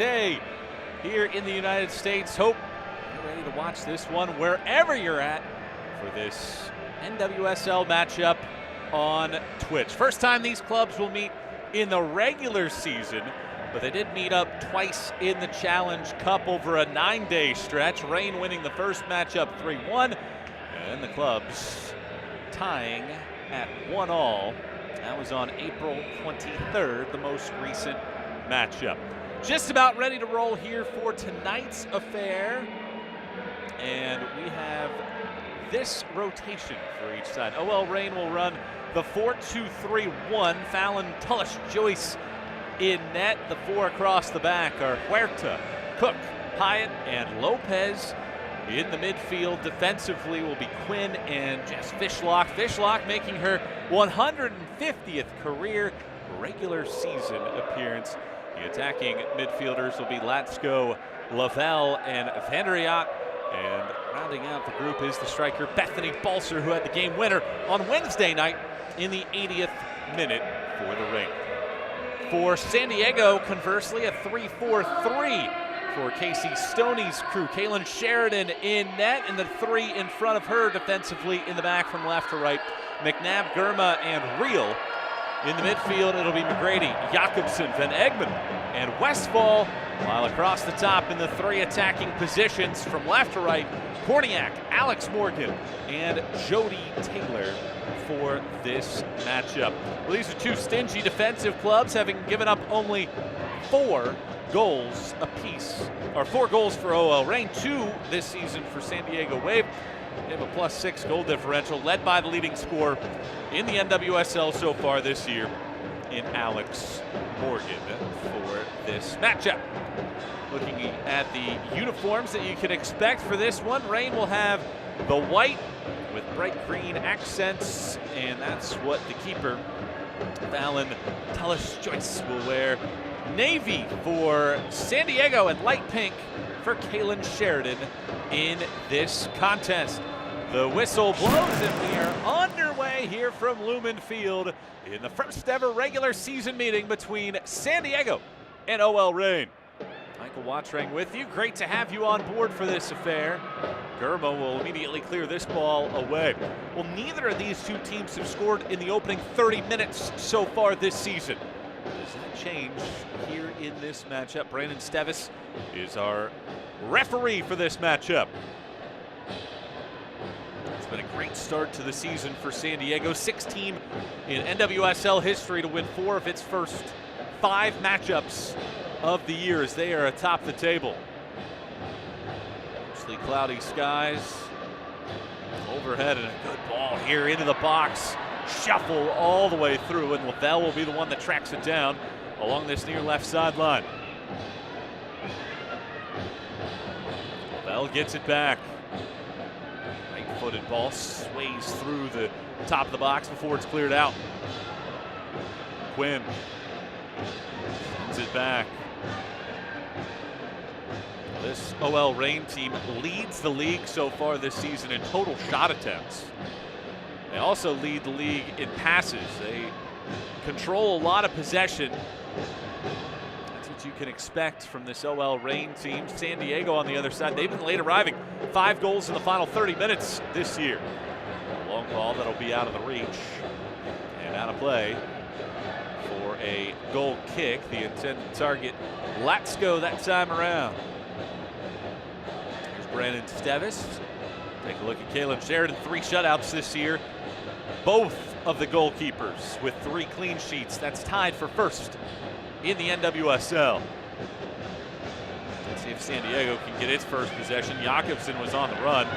day here in the United States. Hope you're ready to watch this one wherever you're at for this NWSL matchup on Twitch. First time these clubs will meet in the regular season, but they did meet up twice in the Challenge Cup over a 9-day stretch. Reign winning the first matchup 3-1, and the clubs tying at 1-1. That was on April 23rd, the most recent matchup. Just about ready to roll here for tonight's affair, and we have this rotation for each side. OL Reign will run the 4-2-3-1. Fallon, Tullish, Joyce in net. The four across the back are Huerta, Cook, Hyatt, and Lopez. In the midfield defensively will be Quinn and Jess Fishlock. Fishlock making her 150th career regular season appearance. The attacking midfielders will be Latsko, Lavelle, and Vanderiak. And rounding out the group is the striker Bethany Balser, who had the game winner on Wednesday night in the 80th minute for the Reign. For San Diego, conversely, a 3-4-3 for Casey Stoney's crew. Kaylin Sheridan in net, and the three in front of her defensively in the back from left to right. McNabb, Gurma, and Reel. In the midfield, it'll be McGrady, Jakobsen, Van Egmond, and Westfall. While across the top in the three attacking positions from left to right, Korniak, Alex Morgan, and Jody Taylor for this matchup. Well, these are two stingy defensive clubs, having given up only 4 goals apiece, or 4 goals for OL Reign, 2 this season for San Diego Wave. They have a +6 goal differential, led by the leading scorer in the NWSL so far this year in Alex Morgan for this matchup. Looking at the uniforms that you can expect for this one, Reign will have the white with bright green accents, and that's what the keeper, Fallon Tullish Joyce, will wear. Navy for San Diego and light pink for Kaylin Sheridan in this contest. The whistle blows and we are underway here from Lumen Field in the first ever regular season meeting between San Diego and OL Reign. Michael Wattrang with you. Great to have you on board for this affair. Gurma will immediately clear this ball away. Well, neither of these two teams have scored in the opening 30 minutes so far this season. Does that change here in this matchup? Brandon Stevis is our referee for this matchup. It's been a great start to the season for San Diego. 6th team in NWSL history to win 4 of its first 5 matchups of the year as they are atop the table. Mostly cloudy skies. Overhead and a good ball here into the box. Shuffle all the way through, and Lavelle will be the one that tracks it down along this near left sideline. Lavelle gets it back. Right-footed ball sways through the top of the box before it's cleared out. Quinn sends it back. This OL Reign team leads the league so far this season in total shot attempts. They also lead the league in passes. They control a lot of possession. That's what you can expect from this OL Reign team. San Diego on the other side, they've been late arriving. 5 goals in the final 30 minutes this year. A long ball that'll be out of the reach and out of play for a goal kick. The intended target, Latsko, that time around. Here's Brandon Stevis. Take a look at Kaylin Sheridan, 3 shutouts this year. Both of the goalkeepers with 3 clean sheets. That's tied for first in the NWSL. Let's see if San Diego can get its first possession. Jakobsen was on the run.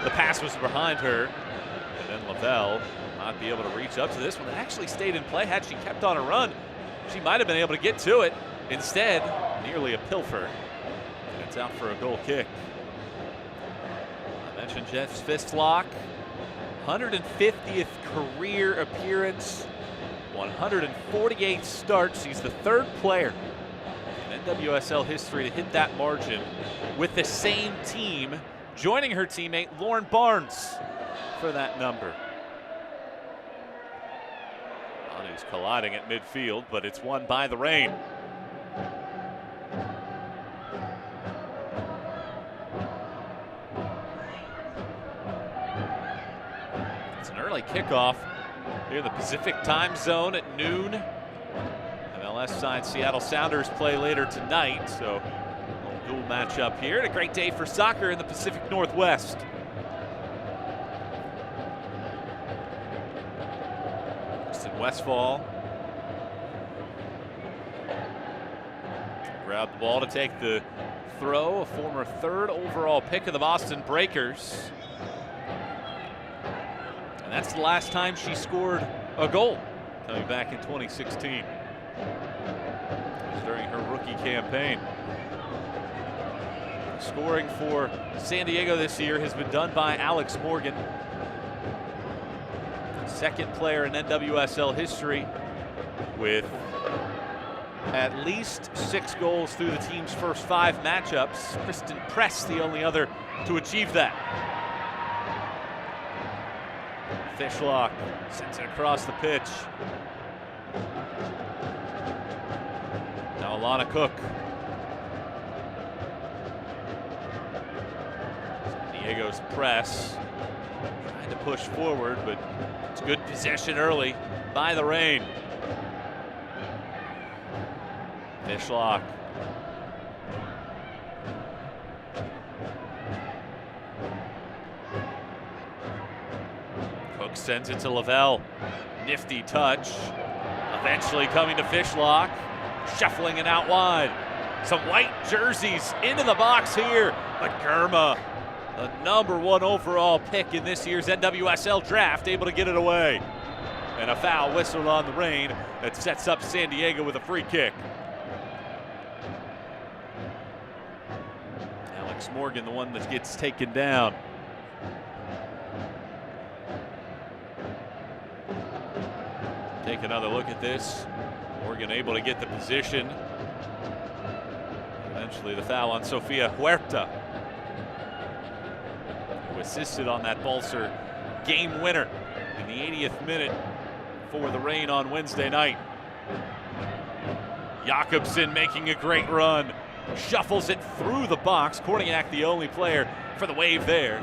The pass was behind her. And then Lavelle will not be able to reach up to this one. It actually stayed in play. Had she kept on a run, she might have been able to get to it. Instead, nearly a pilfer. And it's out for a goal kick. I mentioned Jess Fishlock. 150th career appearance, 148 starts. He's the 3rd player in NWSL history to hit that margin with the same team, joining her teammate Lauren Barnes for that number. Manu's colliding at midfield, but it's won by the Reign. early kickoff here in the Pacific time zone at noon. MLS side Seattle Sounders play later tonight, so a dual matchup here. And a great day for soccer in the Pacific Northwest. Justin Westfall grabbed the ball to take the throw, a former 3rd overall pick of the Boston Breakers. And that's the last time she scored a goal, coming back in 2016. It was during her rookie campaign. Scoring for San Diego this year has been done by Alex Morgan. Second player in NWSL history with at least 6 goals through the team's first 5 matchups. Kristen Press, the only other to achieve that. Fishlock sends it across the pitch. Now Alana Cook. San Diego's press. Trying to push forward, but it's good possession early by the Reign. Fishlock. Cook sends it to Lavelle. Nifty touch. Eventually coming to Fishlock. Shuffling it out wide. Some white jerseys into the box here. But Germa, the #1 overall pick in this year's NWSL draft, able to get it away. And a foul whistled on the Reign that sets up San Diego with a free kick. Alex Morgan, the one that gets taken down. Take another look at this. Morgan able to get the position. Eventually the foul on Sofia Huerta, who assisted on that Balser game winner in the 80th minute for the Reign on Wednesday night. Jakobsen making a great run. Shuffles it through the box. Korniak the only player for the Wave there.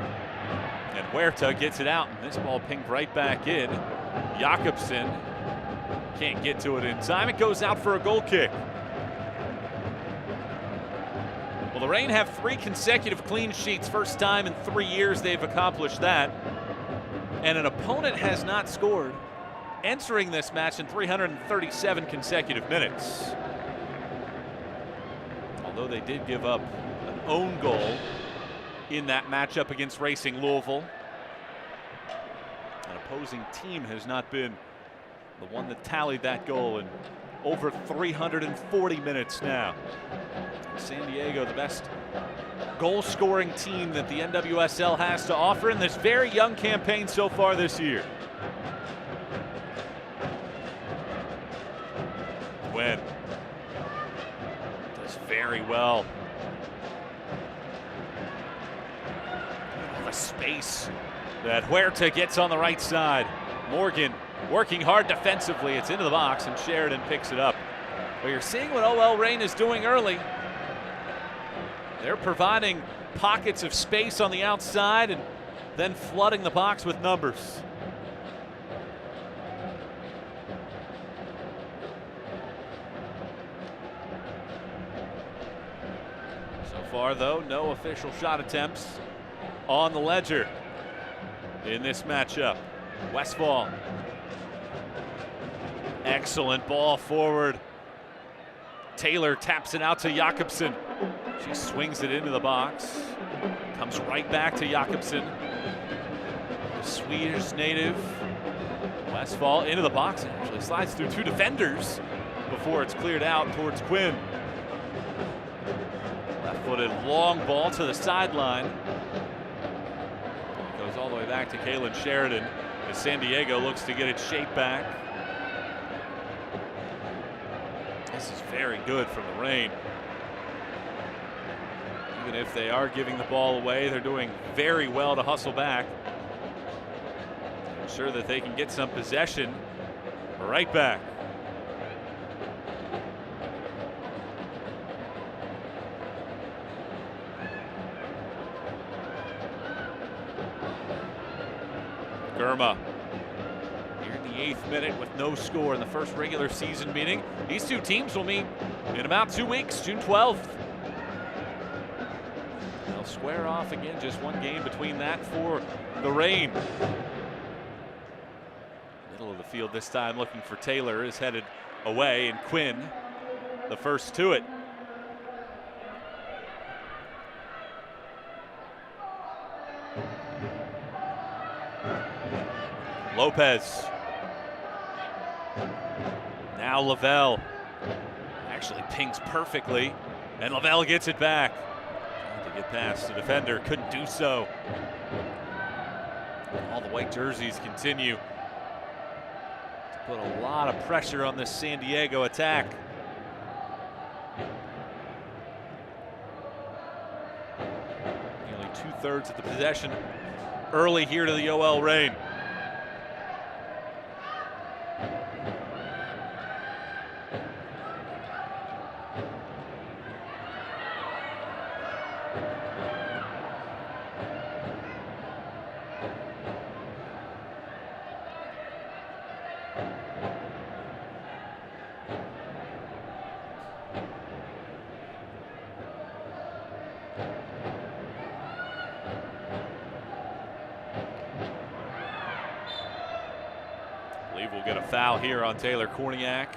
And Huerta gets it out, and this ball pinged right back in. Jakobsen can't get to it in time. It goes out for a goal kick. Well, the Reign have 3 consecutive clean sheets. First time in 3 years they've accomplished that. And an opponent has not scored entering this match in 337 consecutive minutes. Although they did give up an own goal in that matchup against Racing Louisville. An opposing team has not been the one that tallied that goal in over 340 minutes now. San Diego, the best goal-scoring team that the NWSL has to offer in this very young campaign so far this year. Gwen does very well. The space that Huerta gets on the right side. Morgan working hard defensively. It's into the box, and Sheridan picks it up. Well, you're seeing what OL Reign is doing early. They're providing pockets of space on the outside and then flooding the box with numbers. So far, though, no official shot attempts on the ledger in this matchup. Westfall. Excellent ball forward. Taylor taps it out to Jakobsen. She swings it into the box. Comes right back to Jakobsen. The Swedish native. Westfall into the box and actually slides through 2 defenders before it's cleared out towards Quinn. Left-footed long ball to the sideline. It goes all the way back to Kaylin Sheridan as San Diego looks to get its shape back. This is very good from the Reign. Even if they are giving the ball away, they're doing very well to hustle back. Ensure that they can get some possession right back. Germa the 8th minute with no score in the first regular season meeting. These two teams will meet in about 2 weeks, June 12th. They'll square off again, just one game between that for the Reign. Middle of the field this time, looking for Taylor, is headed away, and Quinn, the first to it. Lopez. Now Lavelle. Actually pings perfectly, and Lavelle gets it back. Trying to get past the defender, couldn't do so. All the white jerseys continue to put a lot of pressure on this San Diego attack. Nearly 2/3 of the possession early here to the OL Reign. We'll get a foul here on Taylor Korniak.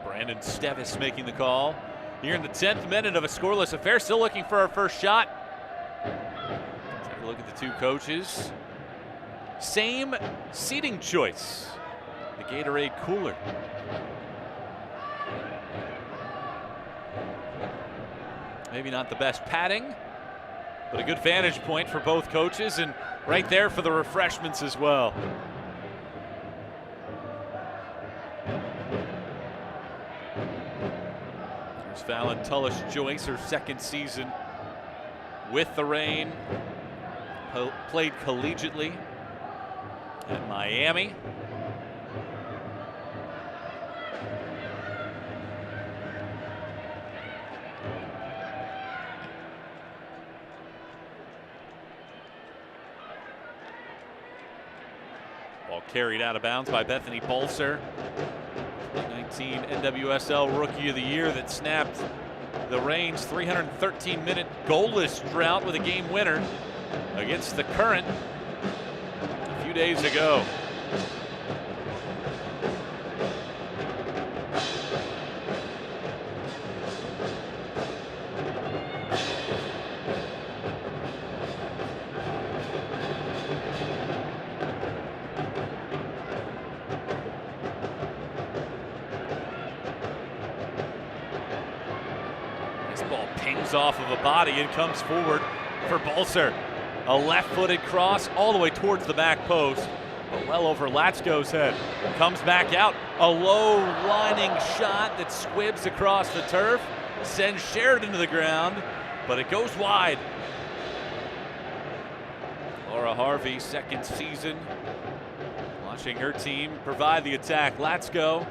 Brandon Stevis making the call here in the 10th minute of a scoreless affair. Still looking for our first shot. Take a look at the two coaches. Same seating choice, the Gatorade cooler. Maybe not the best padding, but a good vantage point for both coaches, and right there for the refreshments as well. There's Fallon Tullis-Joyce, her second season with the Reign. Played collegiately at Miami. Ball carried out of bounds by Bethany Balser. 2019 NWSL Rookie of the Year that snapped the Reign's 313-minute goalless drought with a game winner against the Current a few days ago. Ball pings off of a body and comes forward for Balser. A left-footed cross all the way towards the back post, but well over Latsko's head. Comes back out, a low lining shot that squibs across the turf, sends Sheridan to the ground, but it goes wide. Laura Harvey, second season, watching her team provide the attack. Latsko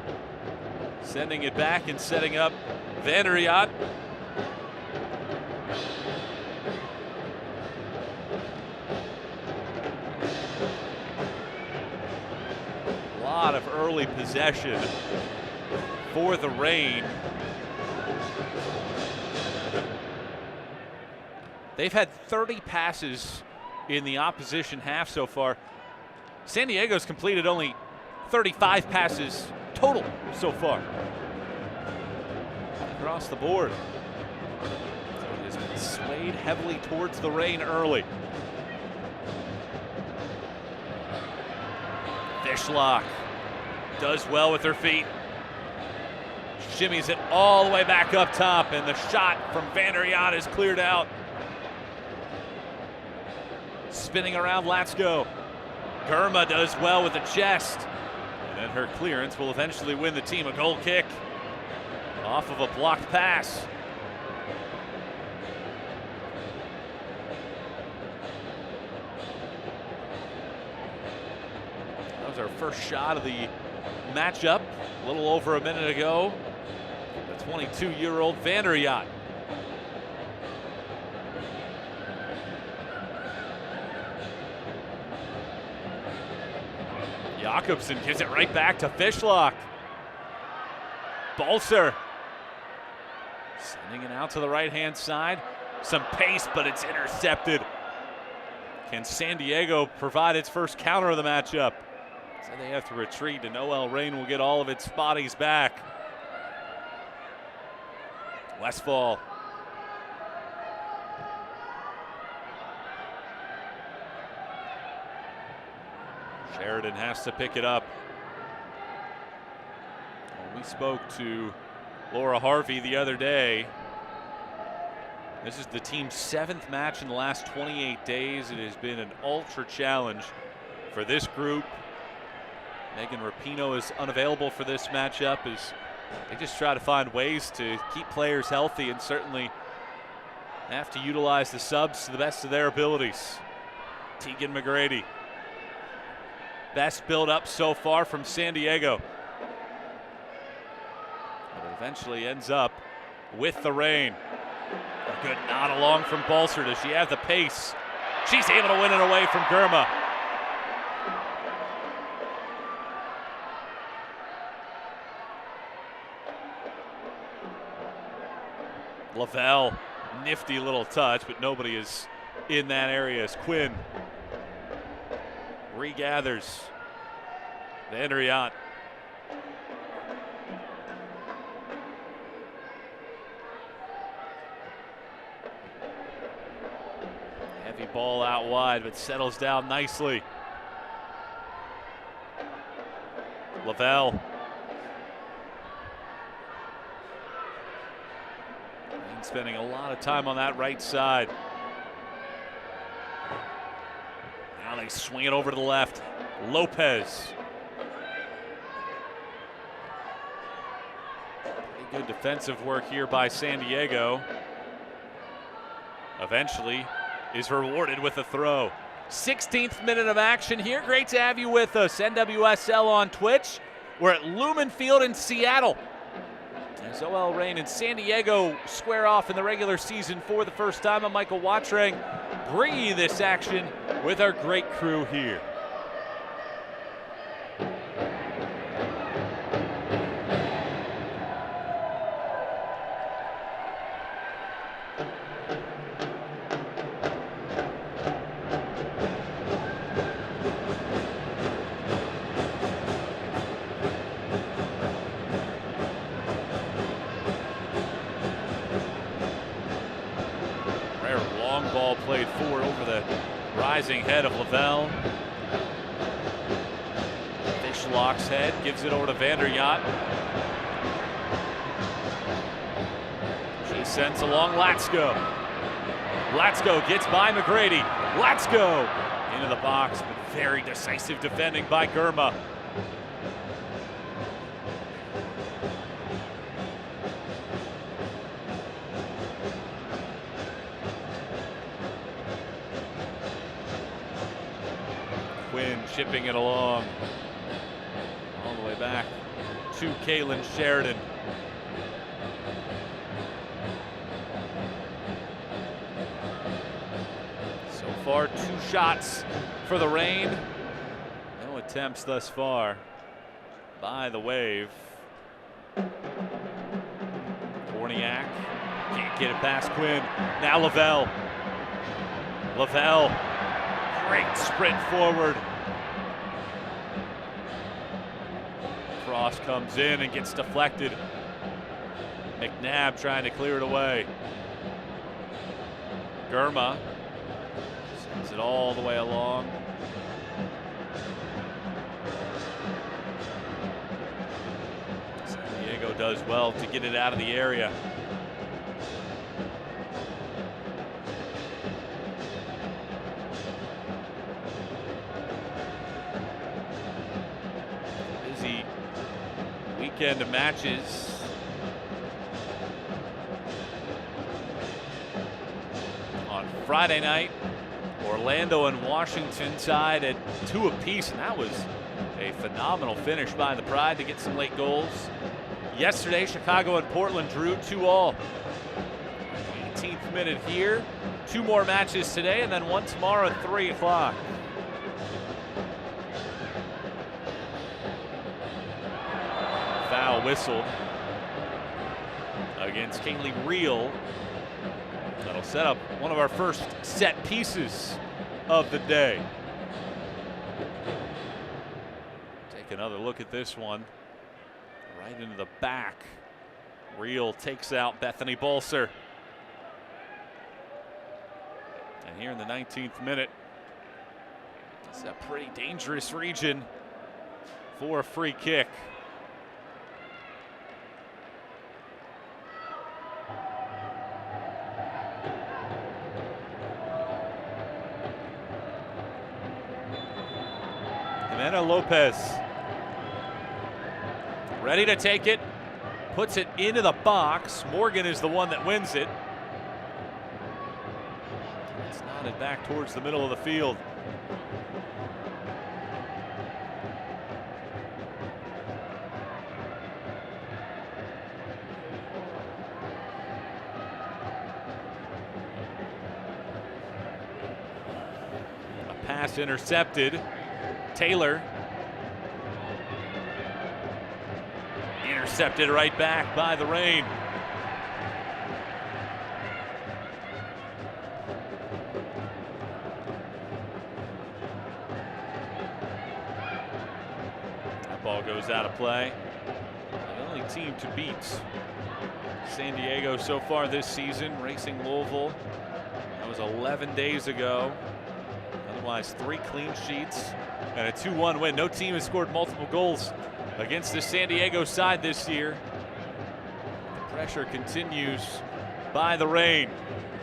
sending it back and setting up Vanderiot. A lot of early possession for the Reign. They've had 30 passes in the opposition half so far. San Diego's completed only 35 passes total so far. Across the board. So it has been swayed heavily towards the Reign early. Fishlock does well with her feet. Shimmies it all the way back up top, and the shot from Vanderiot is cleared out. Spinning around Latsko. Germa does well with the chest. And then her clearance will eventually win the team a goal kick off of a blocked pass. That was our first shot of the matchup a little over a minute ago. The 22-year-old Vanderiot. Jakobsen gives it right back to Fishlock. Balser sending it out to the right-hand side. Some pace, but it's intercepted. Can San Diego provide its first counter of the matchup? So they have to retreat, and OL Reign will get all of its bodies back. Westfall. Sheridan has to pick it up. Well, we spoke to Laura Harvey the other day. This is the team's 7th match in the last 28 days. It has been an ultra challenge for this group. Megan Rapinoe is unavailable for this matchup as they just try to find ways to keep players healthy and certainly have to utilize the subs to the best of their abilities. Tegan McGrady. Best build up so far from San Diego. But it eventually ends up with the Reign. A good nod along from Balser. Does she have the pace? She's able to win it away from Girma. Lavelle, nifty little touch, but nobody is in that area as Quinn regathers. Vandriot. Heavy ball out wide, but settles down nicely. Lavelle. Spending a lot of time on that right side. Now they swing it over to the left. Lopez. Pretty good defensive work here by San Diego. Eventually is rewarded with a throw. 16th minute of action here. Great to have you with us. NWSL on Twitch. We're at Lumen Field in Seattle. As OL Reign and San Diego square off in the regular season for the first time. I'm Michael Watrang, bringing you this action with our great crew here. Ball played forward over the rising head of Lavelle. Fishlock's head, gives it over to Vandriot. She sends along Latsko. Latsko gets by McGrady. Latsko into the box, but very decisive defending by Girma. Shipping it along all the way back to Kaylin Sheridan. So far, 2 shots for the Reign. No attempts thus far by the Wave. Korniak can't get it past Quinn. Now Lavelle. Lavelle, great sprint forward. Cross comes in and gets deflected. McNabb trying to clear it away. Girma sends it all the way along. San Diego does well to get it out of the area. Weekend of matches. On Friday night, Orlando and Washington tied at 2 apiece, and that was a phenomenal finish by the Pride to get some late goals. Yesterday, Chicago and Portland drew 2-2. 18th minute here. 2 more matches today, and then one tomorrow at 3 o'clock. foul whistled against Kaylee Reel. That'll set up one of our first set pieces of the day. Take another look at this one. Right into the back. Reel takes out Bethany Bolser. And here in the 19th minute, it's a pretty dangerous region for a free kick. Jimena Lopez ready to take it, puts it into the box. Morgan is the one that wins it. It's nodded back towards the middle of the field. A pass intercepted. Taylor intercepted right back by the Reign. That ball goes out of play. The only team to beat San Diego so far this season, Racing Louisville. That was 11 days ago. Otherwise, 3 clean sheets and a 2-1 win. No team has scored multiple goals against the San Diego side this year. The pressure continues by the Reign,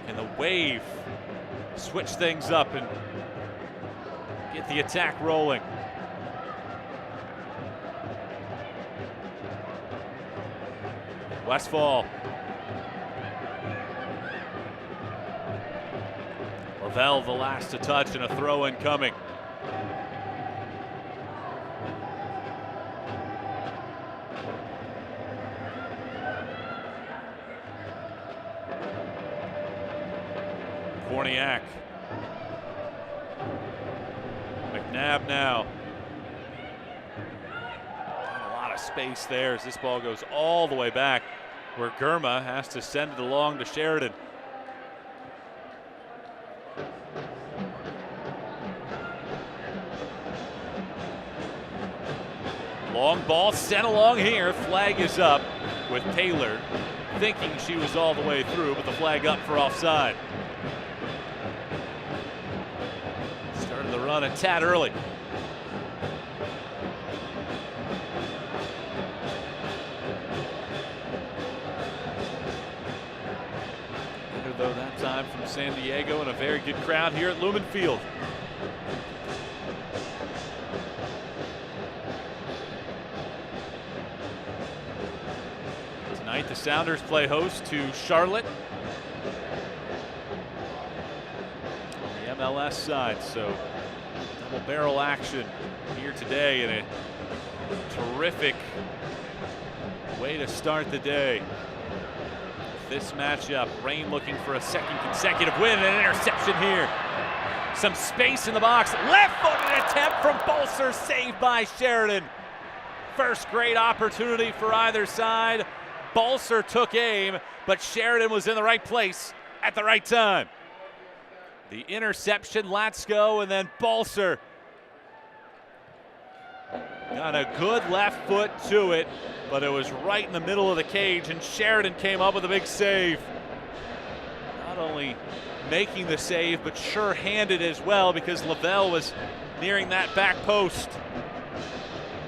and the Wave switch things up and get the attack rolling. Westfall. Lavelle the last to touch, and a throw in coming. Korniak. McNabb now. Not a lot of space there as this ball goes all the way back, where Germa has to send it along to Sheridan. Long ball sent along here. Flag is up with Taylor thinking she was all the way through, but the flag up for offside. Started the run a tad early. Better though that time from San Diego, and a very good crowd here at Lumen Field. Tonight the Sounders play host to Charlotte on the MLS side, so double barrel action here today, and a terrific way to start the day. This matchup, Reign looking for a second consecutive win, and an interception here. Some space in the box, left-footed attempt from Bolser, saved by Sheridan. First great opportunity for either side. Bolser took aim, but Sheridan was in the right place at the right time. The interception, Latsko, and then Bolser got a good left foot to it, but it was right in the middle of the cage, and Sheridan came up with a big save. Not only making the save, but sure-handed as well, because Lavelle was nearing that back post.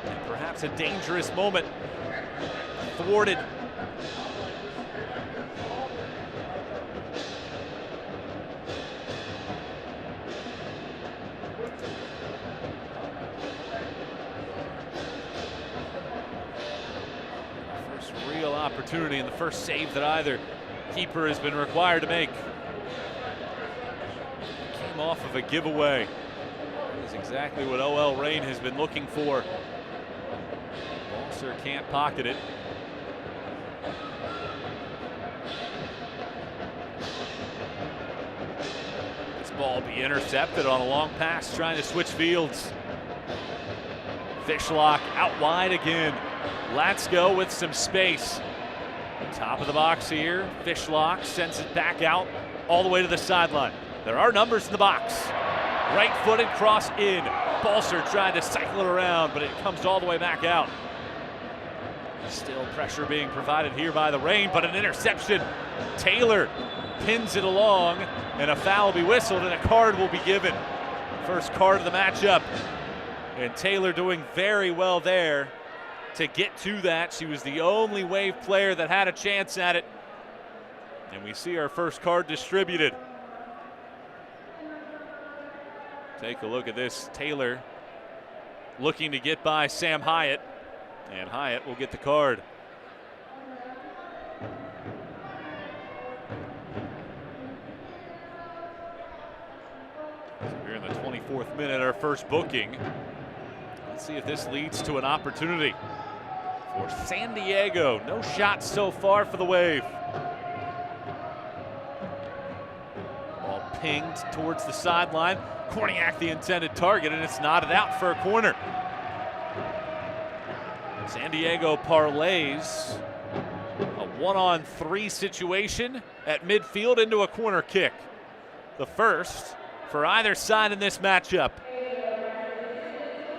And perhaps a dangerous moment thwarted. First real opportunity, and the first save that either keeper has been required to make. Came off of a giveaway. That is exactly what OL Reign has been looking for. Bolser can't pocket it. This ball be intercepted on a long pass, trying to switch fields. Fishlock out wide again. Let's go with some space. Top of the box here. Fishlock sends it back out all the way to the sideline. There are numbers in the box. Right-footed cross in. Balser trying to cycle it around, but it comes all the way back out. Still pressure being provided here by the Reign, but an interception. Taylor pins it along, and a foul will be whistled, and a card will be given. First card of the matchup. And Taylor doing very well there to get to that. She was the only Wave player that had a chance at it. And we see our first card distributed. Take a look at this. Taylor looking to get by Sam Hyatt, and Hyatt will get the card. So we're in the 24th minute, our first booking. Let's see if this leads to an opportunity for San Diego. No shots so far for the Wave. Ball pinged towards the sideline. Korniak the intended target, and it's nodded out for a corner. San Diego parlays a 1-on-3 situation at midfield into a corner kick. The first for either side in this matchup.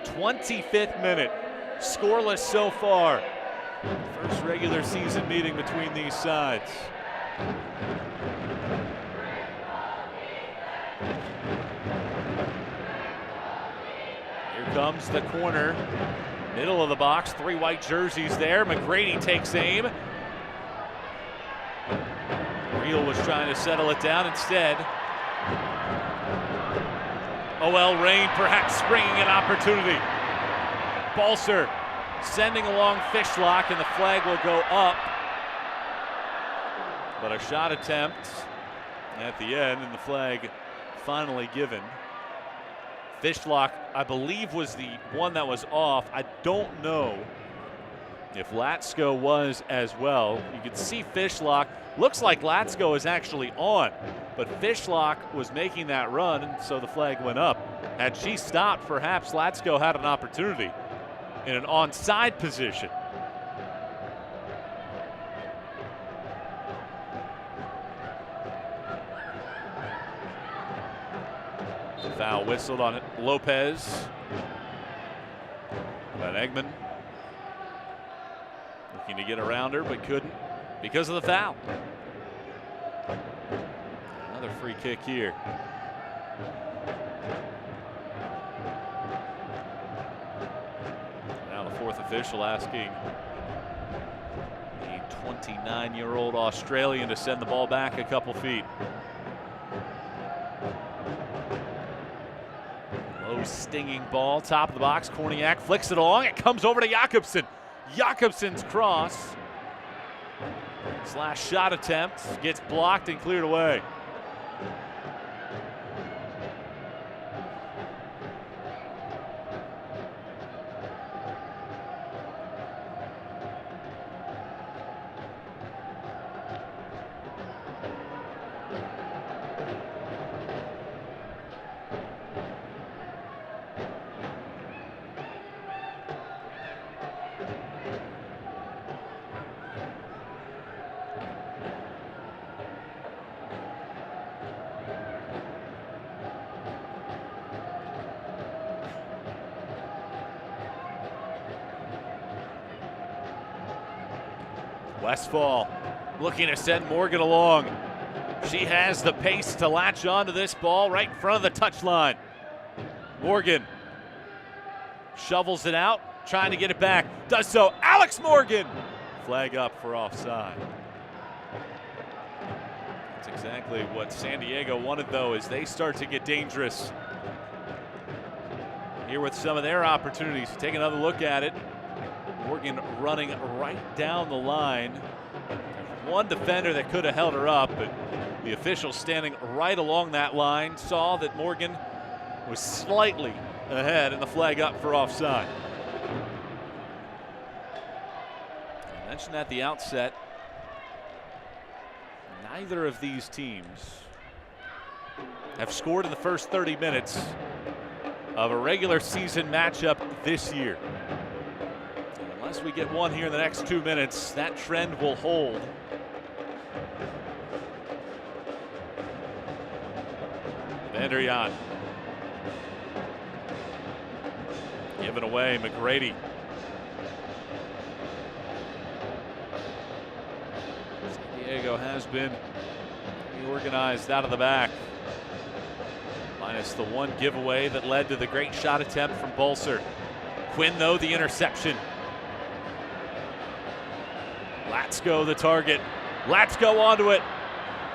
25th minute, scoreless so far. First regular season meeting between these sides. Here comes the corner, middle of the box, 3 white jerseys there. McGrady takes aim. Reel was trying to settle it down instead. OL Reign perhaps springing an opportunity. Balser sending along Fishlock, and the flag will go up. But a shot attempt at the end, and the flag finally given. Fishlock, I believe, was the one that was off. I don't know if Latsko was as well. You can see Fishlock. Looks like Latsko is actually on, but Fishlock was making that run, and so the flag went up. Had she stopped, perhaps Latsko had an opportunity in an onside position. Foul whistled on it. Lopez. Van Egmond looking to get around her, but couldn't because of the foul. Another free kick here. Now the fourth official asking the 29-year-old Australian to send the ball back a couple feet. Low stinging ball, top of the box. Korniak flicks it along. It comes over to Jakobsen. Jakobsen's cross slash shot attempt gets blocked and cleared away. Westfall looking to send Morgan along. She has the pace to latch onto this ball right in front of the touchline. Morgan shovels it out, trying to get it back. Does so. Alex Morgan! Flag up for offside. That's exactly what San Diego wanted, though, as they start to get dangerous. Here with some of their opportunities. Take another look at it. Morgan running right down the line. There's one defender that could have held her up, but the official standing right along that line saw that Morgan was slightly ahead and the flag up for offside. I mentioned at the outset, neither of these teams have scored in the first 30 minutes. of a regular season matchup this year. Unless we get one here in the next 2 minutes, that trend will hold. Vander Jan. Given away, McGrady. San Diego has been organized out of the back. Minus the one giveaway that led to the great shot attempt from Bolser. Quinn, though, the interception. Latsko the target. Latsko onto it.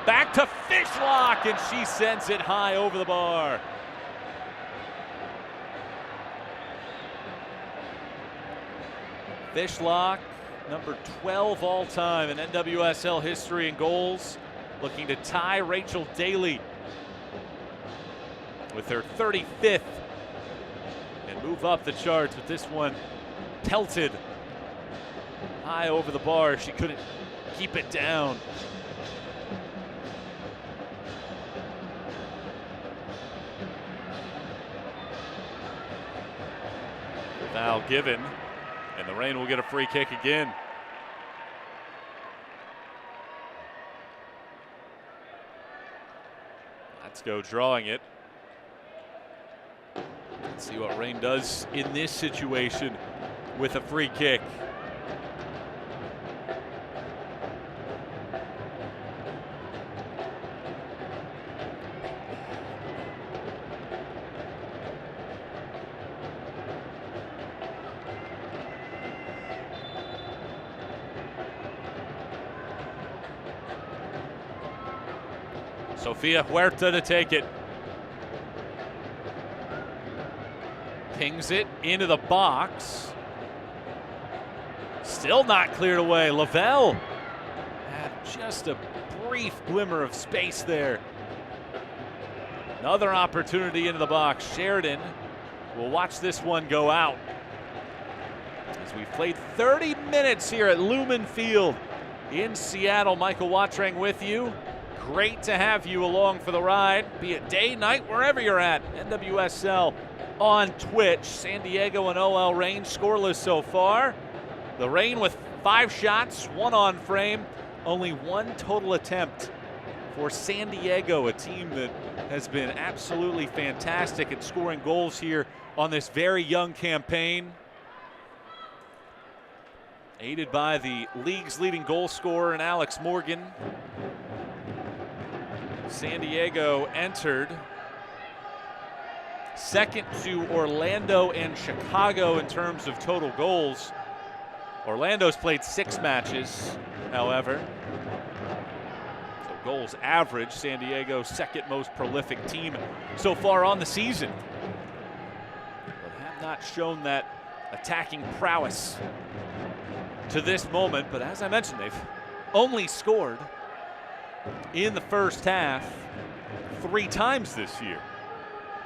Back to Fishlock, and she sends it high over the bar. Fishlock, number 12 all-time in NWSL history in goals, looking to tie Rachel Daly with her 35th and move up the charts with this one pelted high over the bar. She couldn't keep it down. Foul given, and the Reign will get a free kick again. Let's go drawing it. Let's see what Reign does in this situation with a free kick. Sofia Huerta to take it. Pings it into the box. Still not cleared away. Lavelle had just a brief glimmer of space there. Another opportunity into the box. Sheridan will watch this one go out. As we've played 30 minutes here at Lumen Field in Seattle. Michael Watrang with you. Great to have you along for the ride, be it day, night, wherever you're at. NWSL on Twitch. San Diego and OL Reign scoreless so far. The Reign with 5 shots, 1 on frame, only 1 total attempt for San Diego, a team that has been absolutely fantastic at scoring goals here on this very young campaign. Aided by the league's leading goal scorer in Alex Morgan. San Diego entered second to Orlando and Chicago in terms of total goals. Orlando's played 6 matches, however. So goals average, San Diego's second most prolific team so far on the season. But have not shown that attacking prowess to this moment. But as I mentioned, they've only scored in the first half 3 times this year.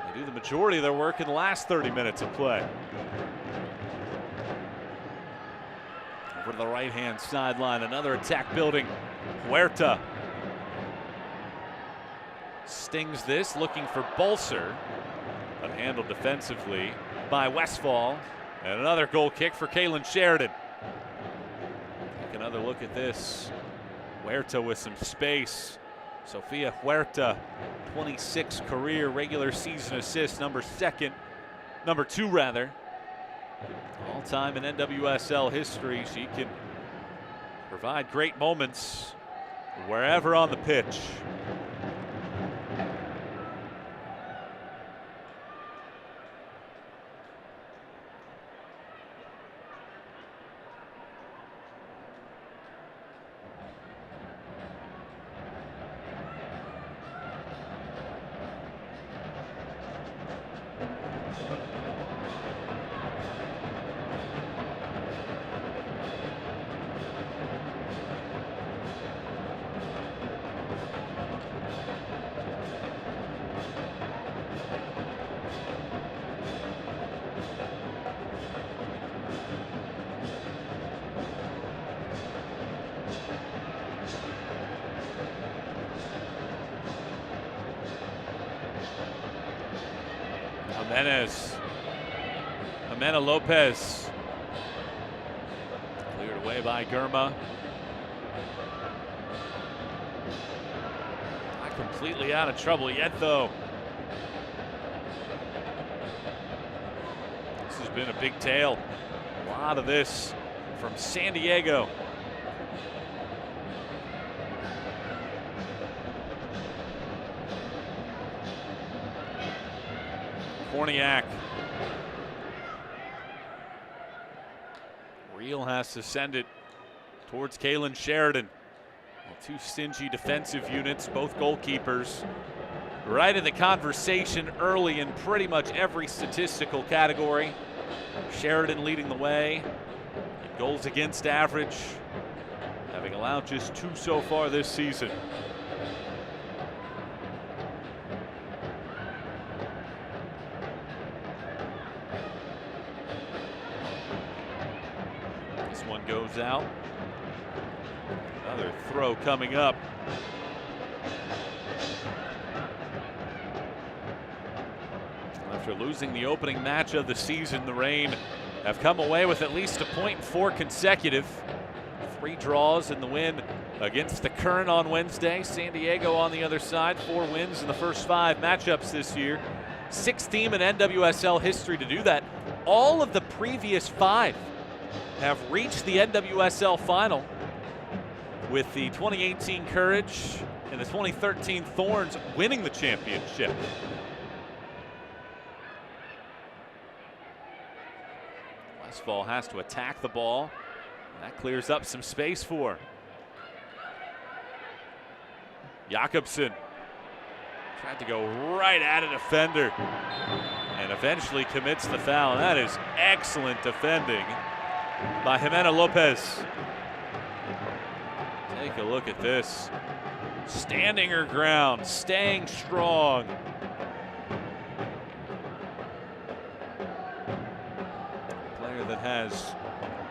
They do the majority of their work in the last 30 minutes of play. Over to the right-hand sideline, another attack building. Huerta stings this, looking for Bolser, but handled defensively by Westfall. And another goal kick for Kaylin Sheridan. Take another look at this. Huerta with some space. Sofia Huerta, 26 career regular season assists, number 2 rather. All time in NWSL history. She can provide great moments wherever on the pitch. Jimena Lopez. Cleared away by Germa. Not completely out of trouble yet, though. This has been a big tale. A lot of this from San Diego. Korniak. Real has to send it towards Kaylin Sheridan. Well, two stingy defensive units, both goalkeepers, right in the conversation early in pretty much every statistical category. Sheridan leading the way in goals against average, having allowed just 2 so far this season. This one goes out. Another throw coming up. After losing the opening match of the season, the Reign have come away with at least a point in 4 consecutive. 3 draws in the win against the Current on Wednesday. San Diego on the other side, 4 wins in the first 5 matchups this year. 6th team in NWSL history to do that. All of the previous 5 have reached the NWSL final, with the 2018 Courage and the 2013 Thorns winning the championship. Westfall has to attack the ball. That clears up some space for Jakobsen. Tried to go right at a defender and eventually commits the foul. That is excellent defending by Jimena Lopez. Take a look at this. Standing her ground, staying strong. A player that has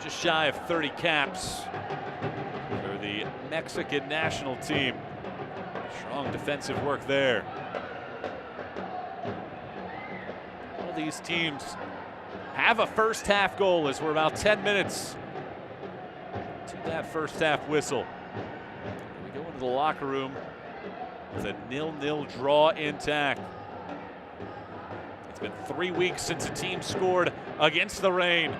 just shy of 30 caps for the Mexican national team. Strong defensive work there. All these teams have a first half goal as we're about 10 minutes to that first half whistle. We go into the locker room with a 0-0 draw intact. It's been 3 weeks since a team scored against the Reign.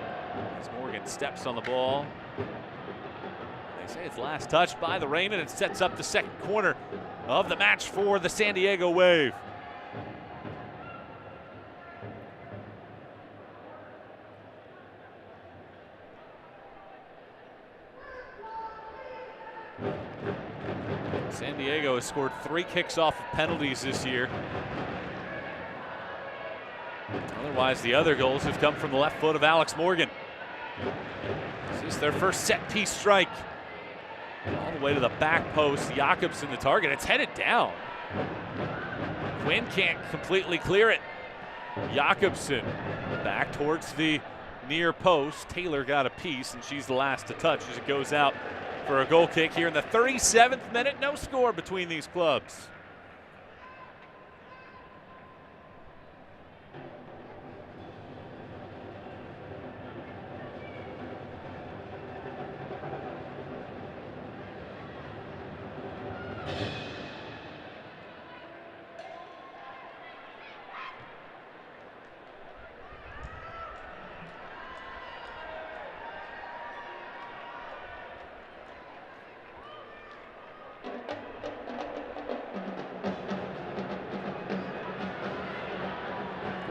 As Morgan steps on the ball. They say it's last touched by the Reign, and it sets up the second corner of the match for the San Diego Wave. San Diego has scored 3 kicks off of penalties this year. Otherwise, the other goals have come from the left foot of Alex Morgan. This is their first set-piece strike. All the way to the back post. Jakobsen the target. It's headed down. Quinn can't completely clear it. Jakobsen back towards the near post. Taylor got a piece, and she's the last to touch as it goes out for a goal kick here in the 37th minute. No score between these clubs.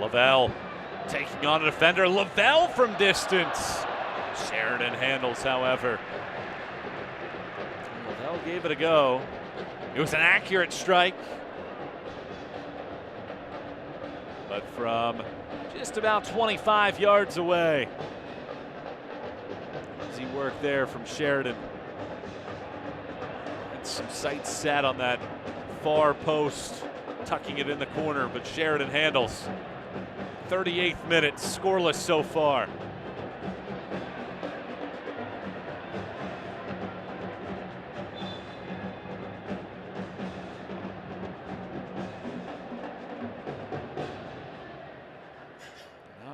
Lavelle taking on a defender. Lavelle from distance. Sheridan handles, however. Lavelle gave it a go. It was an accurate strike, but from just about 25 yards away. Easy work there from Sheridan. And some sights set on that far post, tucking it in the corner, but Sheridan handles. 38th minute, scoreless so far.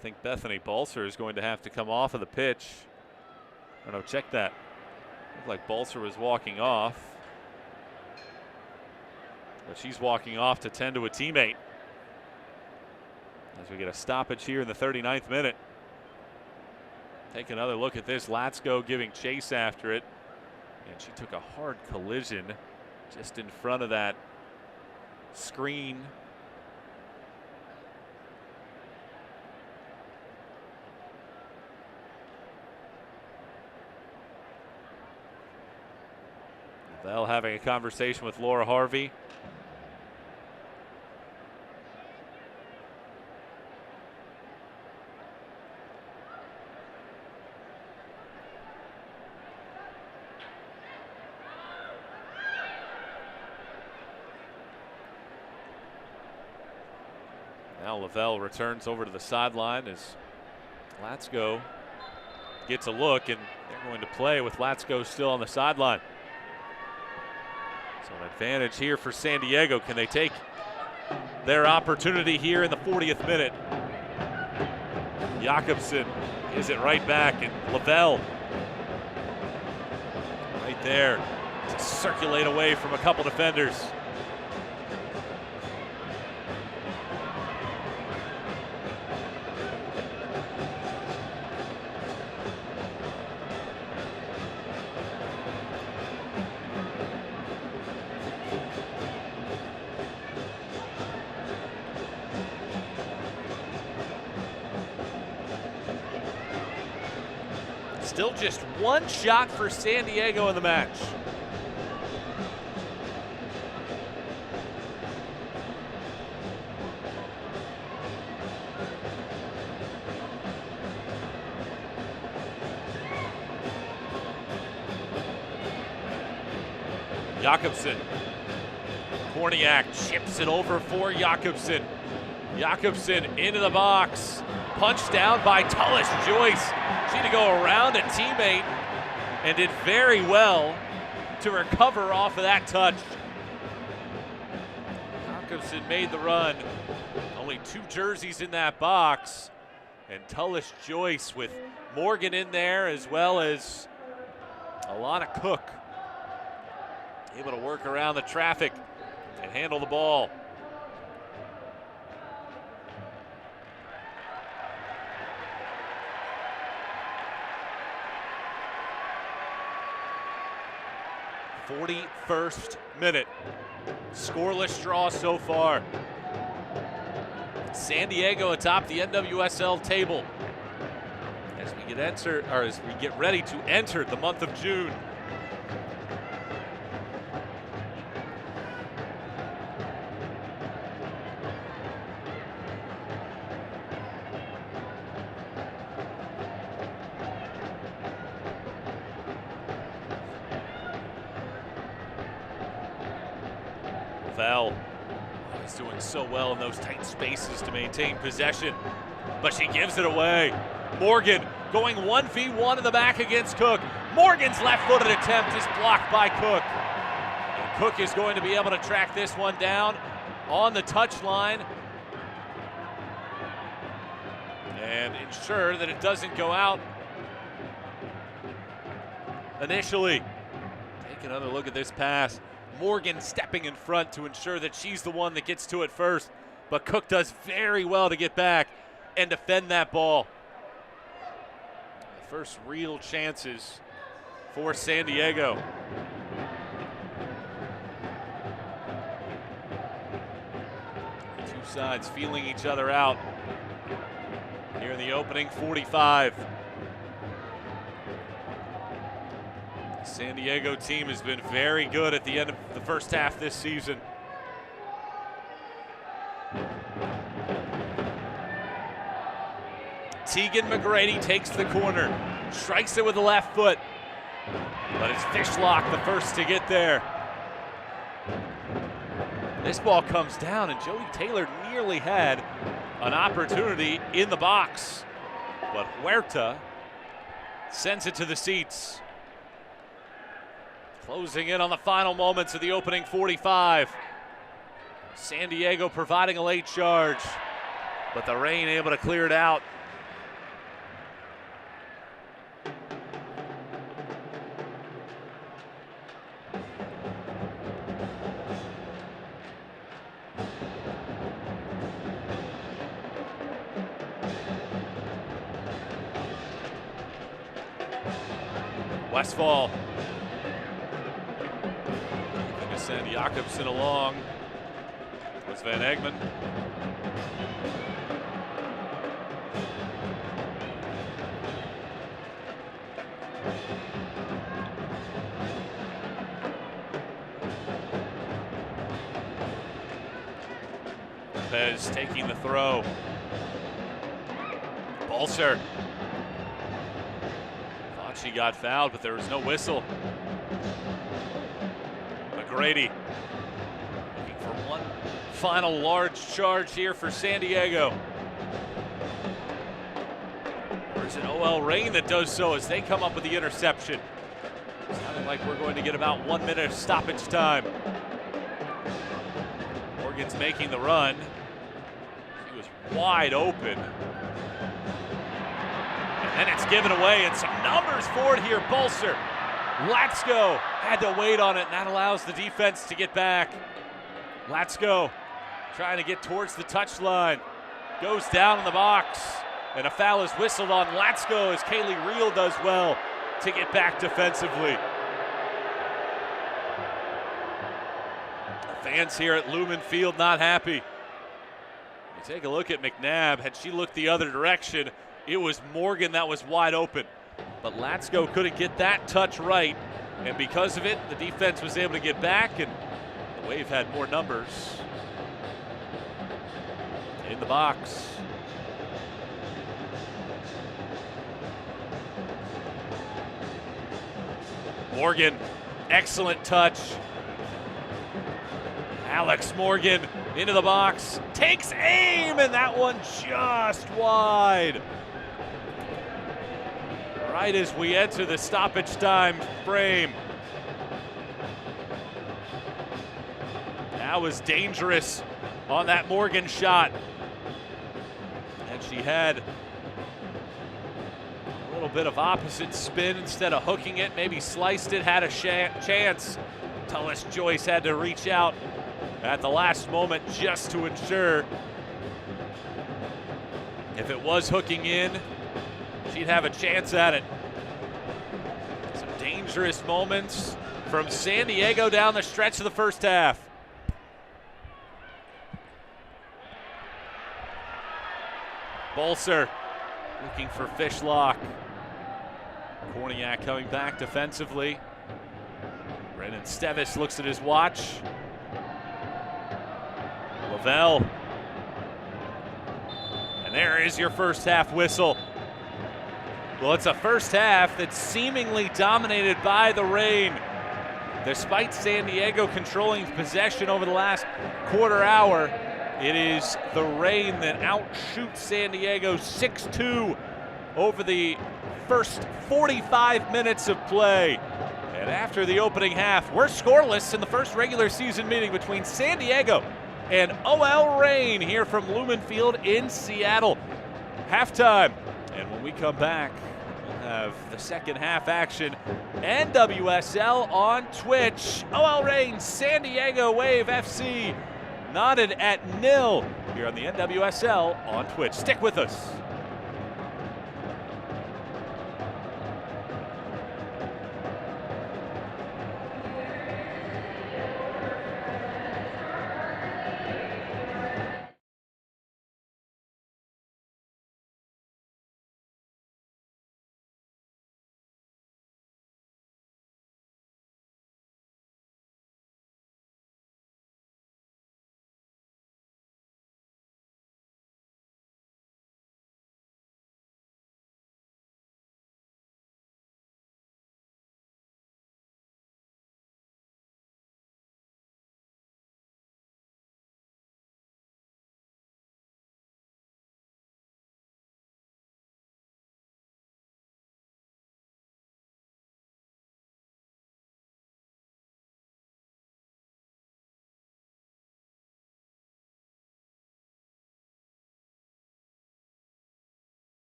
think Bethany Balser is going to have to come off of the pitch. Oh no, check that. Looked like Balser was walking off. But she's walking off to tend to a teammate. As we get a stoppage here in the 39th minute. Take another look at this. Latsko giving chase after it. And she took a hard collision just in front of that screen. Lavelle having a conversation with Laura Harvey. Now Lavelle returns over to the sideline as Latsko gets a look, and they're going to play with Latsko still on the sideline. So an advantage here for San Diego. Can they take their opportunity here in the 40th minute? Jakobsen gives it right back, and Lavelle right there to circulate away from a couple defenders. Still just one shot for San Diego in the match. Jakobsen. Korniak chips it over for Jakobsen. Jakobsen into the box. Punched down by Tullis Joyce. She had to go around a teammate and did very well to recover off of that touch. Jakobsen made the run. Only 2 jerseys in that box. And Tullis Joyce with Morgan in there, as well as Alana Cook, able to work around the traffic and handle the ball. '41st minute. Scoreless draw so far. San Diego atop the NWSL table as we get ready to enter the month of June. Lavelle is doing so well in those tight spaces to maintain possession, but she gives it away. Morgan going 1v1 in the back against Cook. Morgan's left-footed attempt is blocked by Cook. And Cook is going to be able to track this one down on the touchline and ensure that it doesn't go out initially. Take another look at this pass. Morgan stepping in front to ensure that she's the one that gets to it first, but Cook does very well to get back and defend that ball. The first real chances for San Diego. The two sides feeling each other out here in the opening 45. San Diego team has been very good at the end of the first half this season. Tegan McGrady takes the corner, strikes it with the left foot, but it's Fishlock the first to get there. This ball comes down, and Joey Taylor nearly had an opportunity in the box, but Huerta sends it to the seats. Closing in on the final moments of the opening 45. San Diego providing a late charge, but the rain able to clear it out. Westfall. Going to send Jakobsen along. Was Van Egmond. Lopez taking the throw. Balser. Thought she got fouled, but there was no whistle. McGrady looking for one final large charge here for San Diego. Or is it OL Reign that does so as they come up with the interception? Sounding like we're going to get about 1 minute of stoppage time. Morgan's making the run. He was wide open. And then it's given away, and some numbers for it here. Balser. Latsko had to wait on it, and that allows the defense to get back. Latsko trying to get towards the touchline. Goes down in the box, and a foul is whistled on Latsko as Kaylee Reel does well to get back defensively. The fans here at Lumen Field not happy. You take a look at McNabb. Had she looked the other direction, it was Morgan that was wide open. But Latsko couldn't get that touch right, and because of it, the defense was able to get back, and the Wave had more numbers in the box. Morgan, excellent touch. Alex Morgan into the box, takes aim, and that one just wide. Right as we enter the stoppage time frame. That was dangerous on that Morgan shot. And she had a little bit of opposite spin instead of hooking it, maybe sliced it, had a chance. Tullis Joyce had to reach out at the last moment just to ensure if it was hooking in, she'd have a chance at it. Some dangerous moments from San Diego down the stretch of the first half. Balser looking for Fishlock. Korniak coming back defensively. Brennan Stevis looks at his watch. Lavelle. And there is your first half whistle. Well, it's a first half that's seemingly dominated by the Reign. Despite San Diego controlling possession over the last quarter hour, it is the Reign that outshoots San Diego 6-2 over the first 45 minutes of play. And after the opening half, we're scoreless in the first regular season meeting between San Diego and OL Reign here from Lumen Field in Seattle. Halftime. And when we come back, we'll have the second half action. NWSL on Twitch. OL Reign, San Diego Wave FC knotted at 0 here on the NWSL on Twitch. Stick with us.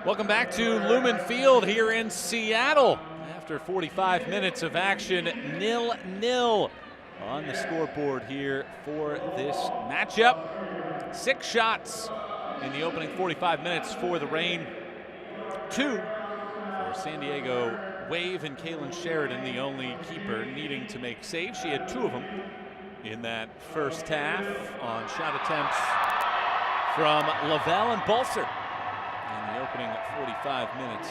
Welcome back to Lumen Field here in Seattle. After 45 minutes of action, 0-0 on the scoreboard here for this matchup. 6 shots in the opening 45 minutes for the Reign. 2 for San Diego Wave, and Kaylin Sheridan, the only keeper needing to make saves. She had 2 of them in that first half on shot attempts from Lavelle and Balser in the opening 45 minutes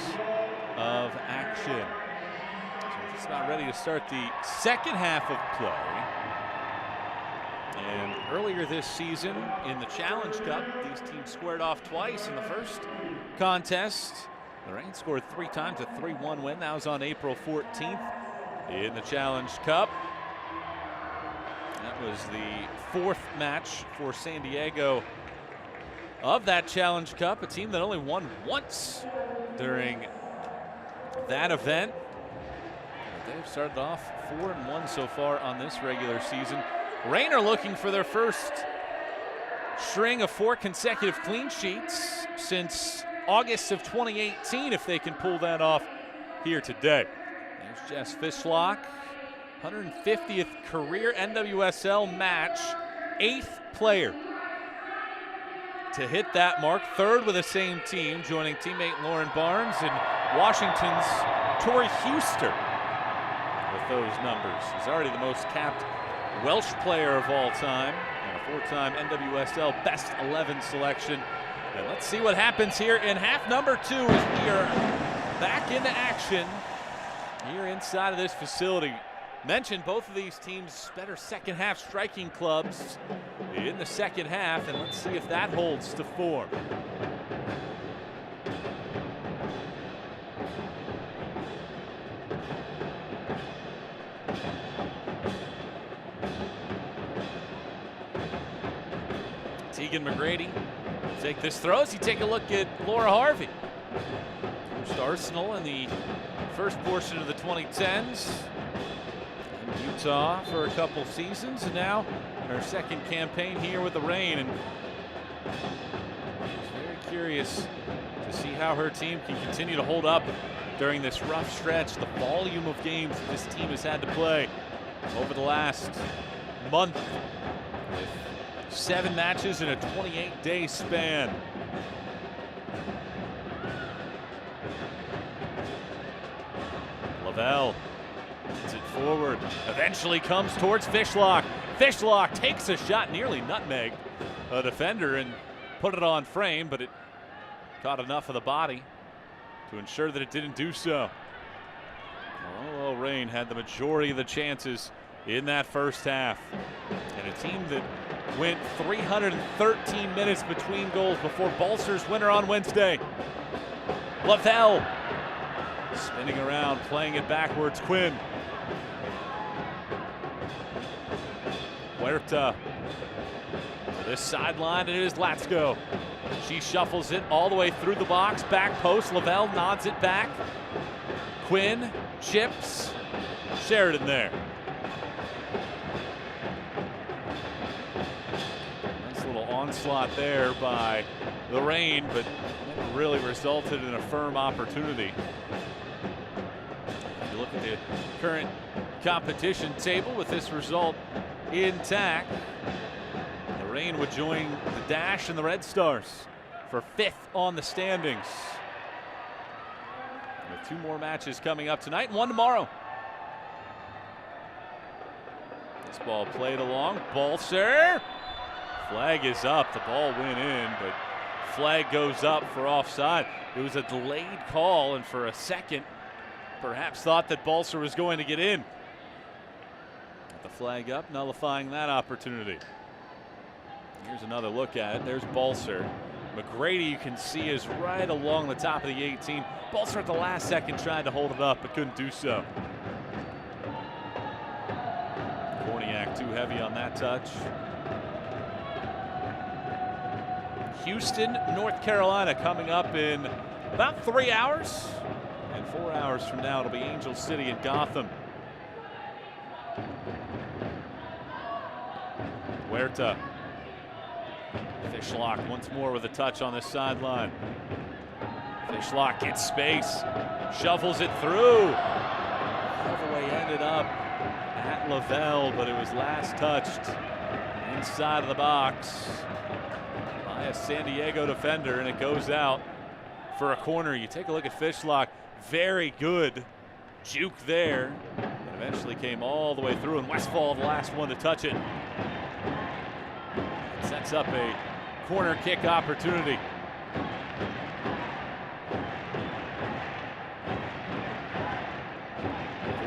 of action. So we're just about ready to start the second half of play. And earlier this season in the Challenge Cup, these teams squared off twice in the first contest. The Reign scored 3 times, a 3-1 win. That was on April 14th in the Challenge Cup. That was the 4th match for San Diego of that Challenge Cup, a team that only won once during that event. But they've started off 4-1 so far on this regular season. Reign are looking for their first string of 4 consecutive clean sheets since August of 2018, if they can pull that off here today. There's Jess Fishlock, 150th career NWSL match, 8th player to hit that mark, 3rd with the same team, joining teammate Lauren Barnes and Washington's Tori Huster with those numbers. He's already the most capped Welsh player of all time and a 4-time NWSL Best 11 selection. And let's see what happens here in half number 2 as we are back into action here inside of this facility. Mentioned both of these teams better second half striking clubs in the second half, and let's see if that holds to form. Tegan McGrady will take this throw as you take a look at Laura Harvey. Coached Arsenal in the first portion of the 2010s. Utah for a couple seasons, and now her second campaign here with the Reign. And very curious to see how her team can continue to hold up during this rough stretch. The volume of games that this team has had to play over the last month, with 7 matches in a 28-day span. Lavelle gets it forward, eventually comes towards Fishlock. Fishlock takes a shot, nearly nutmegged a defender and put it on frame, but it caught enough of the body to ensure that it didn't do so. Well, Reign had the majority of the chances in that first half. And a team that went 313 minutes between goals before Balser's winner on Wednesday. Lavelle spinning around, playing it backwards. Quinn. Huerta to this sideline, and it is Latsko. She shuffles it all the way through the box, back post. Lavelle nods it back. Quinn chips. Sheridan there. Nice little onslaught there by the Reign, but never really resulted in a firm opportunity. If you look at the current competition table with this result intact, the Reign would join the Dash and the Red Stars for 5th on the standings. With 2 more matches coming up tonight and 1 tomorrow. This ball played along. Balser. Flag is up. The ball went in, but flag goes up for offside. It was a delayed call, and for a second, perhaps thought that Balser was going to get in. The flag up, nullifying that opportunity. Here's another look at it. There's Balser. McGrady, you can see, is right along the top of the 18. Balser at the last second tried to hold it up, but couldn't do so. Korniak too heavy on that touch. Houston, North Carolina coming up in about 3 hours. And 4 hours from now, it'll be Angel City and Gotham. Huerta. Fishlock once more with a touch on this sideline. Fishlock gets space, shuffles it through. All the way ended up at Lavelle, but it was last touched inside of the box by a San Diego defender, and it goes out for a corner. You take a look at Fishlock, very good juke there, and eventually came all the way through, and Westfall the last one to touch it. Sets up a corner kick opportunity.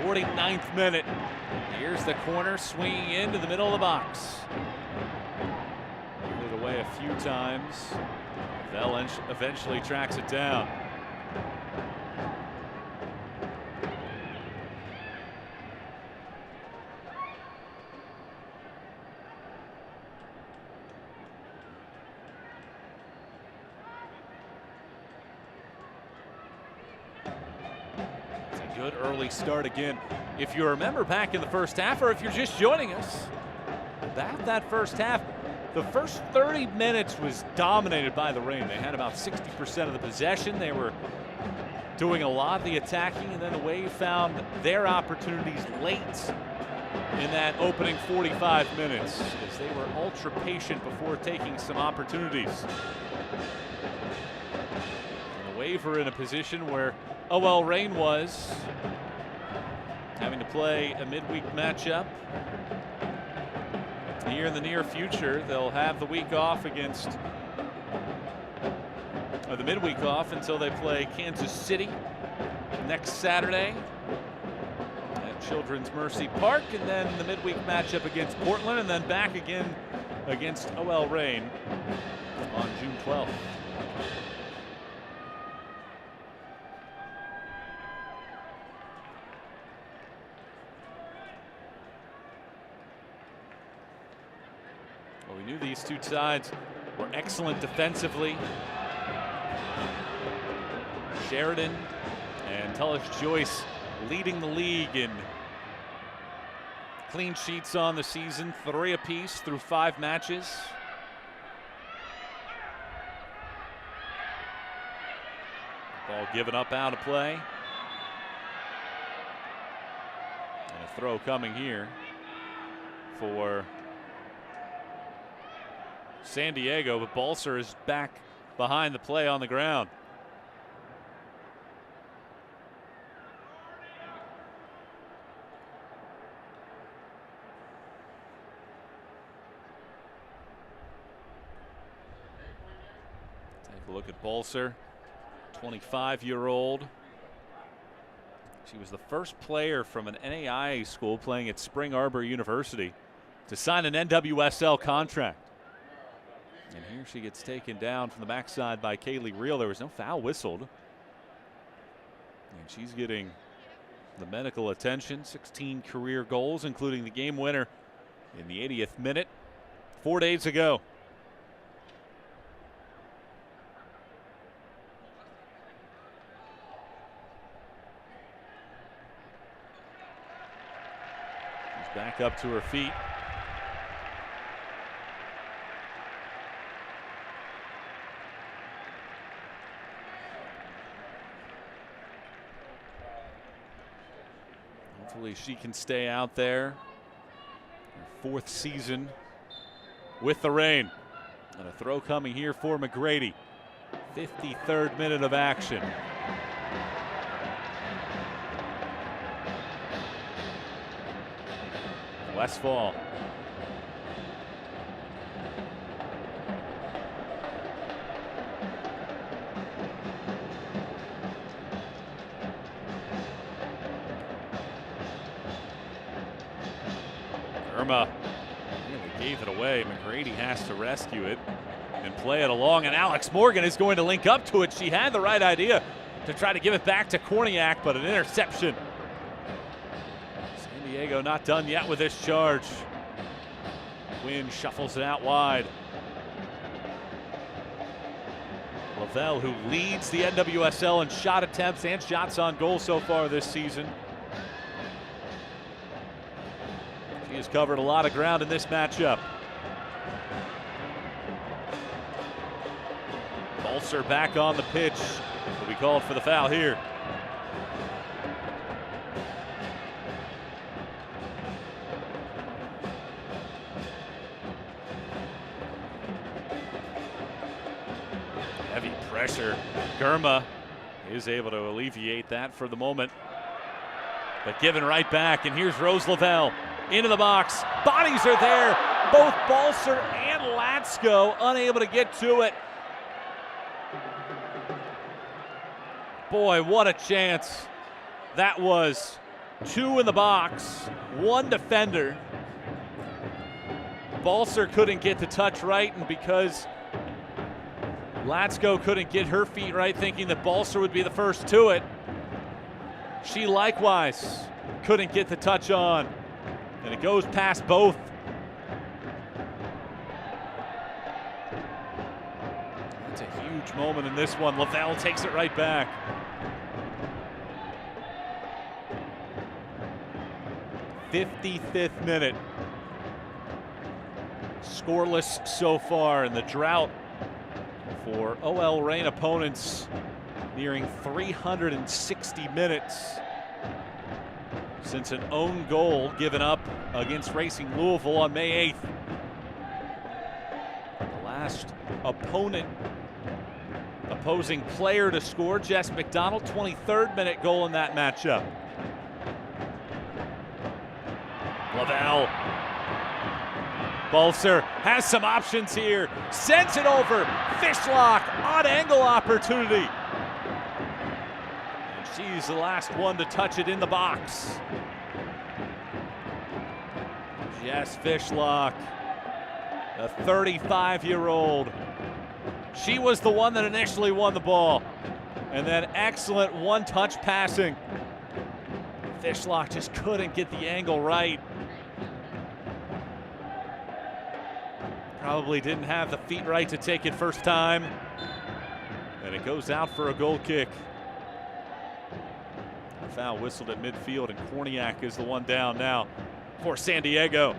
49th minute. Here's the corner, swinging into the middle of the box. Put it away a few times. Bell eventually tracks it down. Good early start again. If you remember back in the first half, or if you're just joining us, about that first half, the first 30 minutes was dominated by the Reign. They had about 60% of the possession. They were doing a lot of the attacking, and then the Wave found their opportunities late in that opening 45 minutes as they were ultra patient before taking some opportunities. And the Wave were in a position where OL Reign was having to play a midweek matchup. Here in the near future, they'll have the week off against, or the midweek off until they play Kansas City next Saturday at Children's Mercy Park, and then the midweek matchup against Portland, and then back again against OL Reign on June 12th. Well, we knew these two sides were excellent defensively. Sheridan and Tullis-Joyce leading the league in clean sheets on the season, 3 apiece through 5 matches. Ball given up out of play. And a throw coming here for San Diego, but Balser is back behind the play on the ground. Take a look at Balser, 25-year-old. She was the first player from an NAIA school playing at Spring Arbor University to sign an NWSL contract. And here she gets taken down from the backside by Kaylee Reel. There was no foul whistled. And she's getting the medical attention. 16 career goals, including the game winner in the 80th minute 4 days ago. She's back up to her feet. Hopefully she can stay out there. Her 4th season with the Reign. And a throw coming here for McGrady. 53rd minute of action. Westfall. Irma really gave it away. McGrady has to rescue it and play it along, and Alex Morgan is going to link up to it. She had the right idea to try to give it back to Korniak, but an interception. San Diego not done yet with this charge. Quinn shuffles it out wide. Lavelle, who leads the NWSL in shot attempts and shots on goal so far this season. She has covered a lot of ground in this matchup. Balser back on the pitch. Will be called for the foul here. Heavy pressure. Girma is able to alleviate that for the moment. But given right back, and here's Rose Lavelle into the box. Bodies are there. Both Balser and Latsko unable to get to it. Boy, what a chance that was. 2 in the box, 1 defender. Balser couldn't get the touch right, and because Latsko couldn't get her feet right, thinking that Balser would be the first to it, she likewise couldn't get the touch on, and it goes past both. It's a huge moment in this one. Lavelle takes it right back. 55th minute. Scoreless so far, and the drought for OL Reign opponents nearing 360 minutes since an own goal given up against Racing Louisville on May 8th. The last opposing player to score, Jess McDonald, 23rd minute goal in that matchup. Lavelle. Balser has some options here. Sends it over. Fishlock, odd angle opportunity. And she's the last one to touch it in the box. Jess Fishlock, the 35-year-old. She was the one that initially won the ball. And then excellent one-touch passing. Fishlock just couldn't get the angle right. Probably didn't have the feet right to take it first time. And it goes out for a goal kick. A foul whistled at midfield, and Korniak is the one down now for San Diego.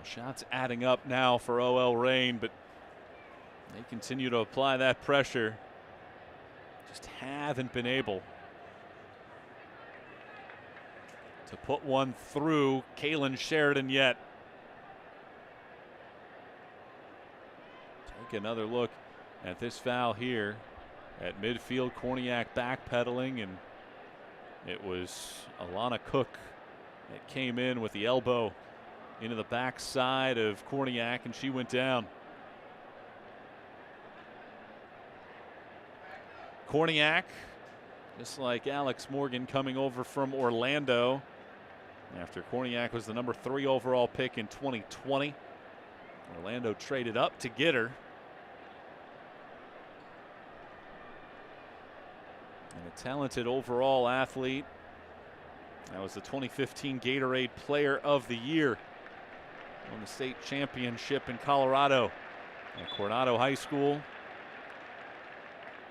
Shots adding up now for OL Reign, but they continue to apply that pressure. Just haven't been able to put one through Kaylin Sheridan yet. Take another look at this foul here at midfield. Korniak backpedaling, and it was Alana Cook that came in with the elbow into the backside of Korniak, and she went down. Korniak, just like Alex Morgan, coming over from Orlando after Korniak was the number 3 overall pick in 2020. Orlando traded up to get her. And a talented overall athlete. That was the 2015 Gatorade Player of the Year. Won the state championship in Colorado at Coronado High School.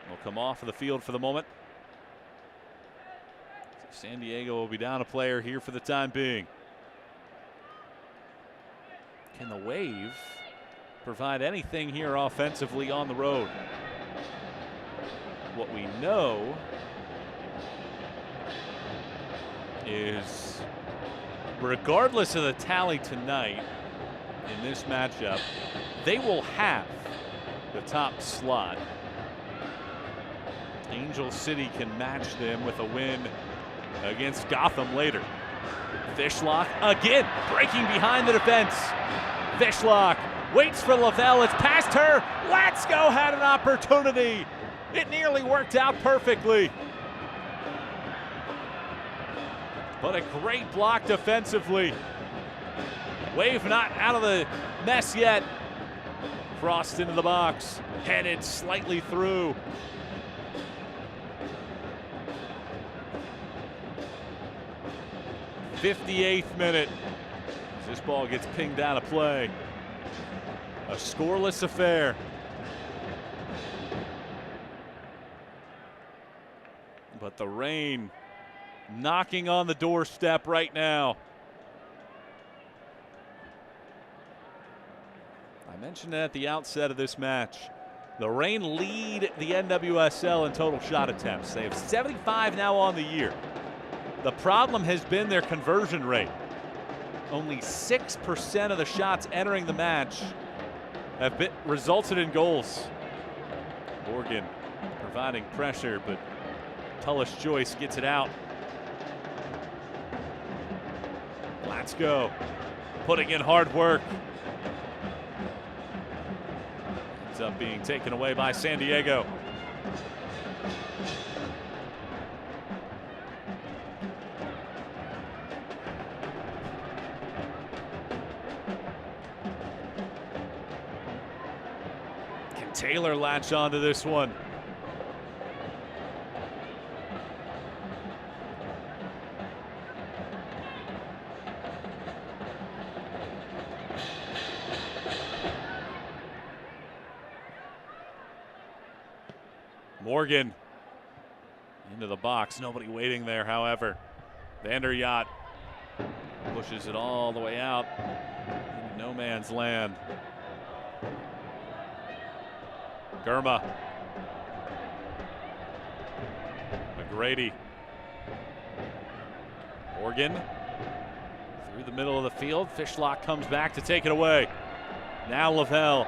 Will come off of the field for the moment. San Diego will be down a player here for the time being. Can the Wave provide anything here offensively on the road? What we know is, regardless of the tally tonight in this matchup, they will have the top slot. Angel City can match them with a win against Gotham later. Fishlock again, breaking behind the defense. Fishlock waits for Lavelle, it's past her. Latsko had an opportunity. It nearly worked out perfectly. But a great block defensively. Wave not out of the mess yet. Crossed into the box, headed slightly through. '58th minute. As this ball gets pinged out of play. A scoreless affair. But the rain knocking on the doorstep right now. I mentioned it at the outset of this match. The Reign lead the NWSL in total shot attempts. They have 75 now on the year. The problem has been their conversion rate. Only 6% of the shots entering the match have resulted in goals. Morgan providing pressure, but Tullis Joyce gets it out. Let's go. Putting in hard work. Ends up being taken away by San Diego. Can Taylor latch onto this one? Morgan into the box. Nobody waiting there, however. Vander Yacht pushes it all the way out into no man's land. Gurma. McGrady. Morgan through the middle of the field. Fishlock comes back to take it away. Now Lavelle.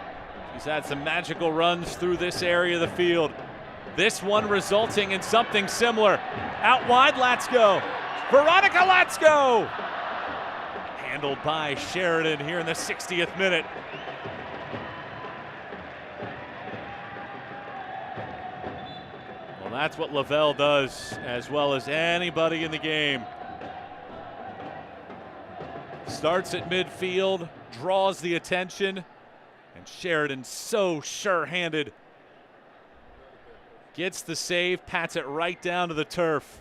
She's had some magical runs through this area of the field. This one resulting in something similar. Out wide, let's go. Veronica, let's go. Handled by Sheridan here in the 60th minute. Well, that's what Lavelle does as well as anybody in the game. Starts at midfield, draws the attention, and Sheridan so sure-handed. Gets the save, pats it right down to the turf.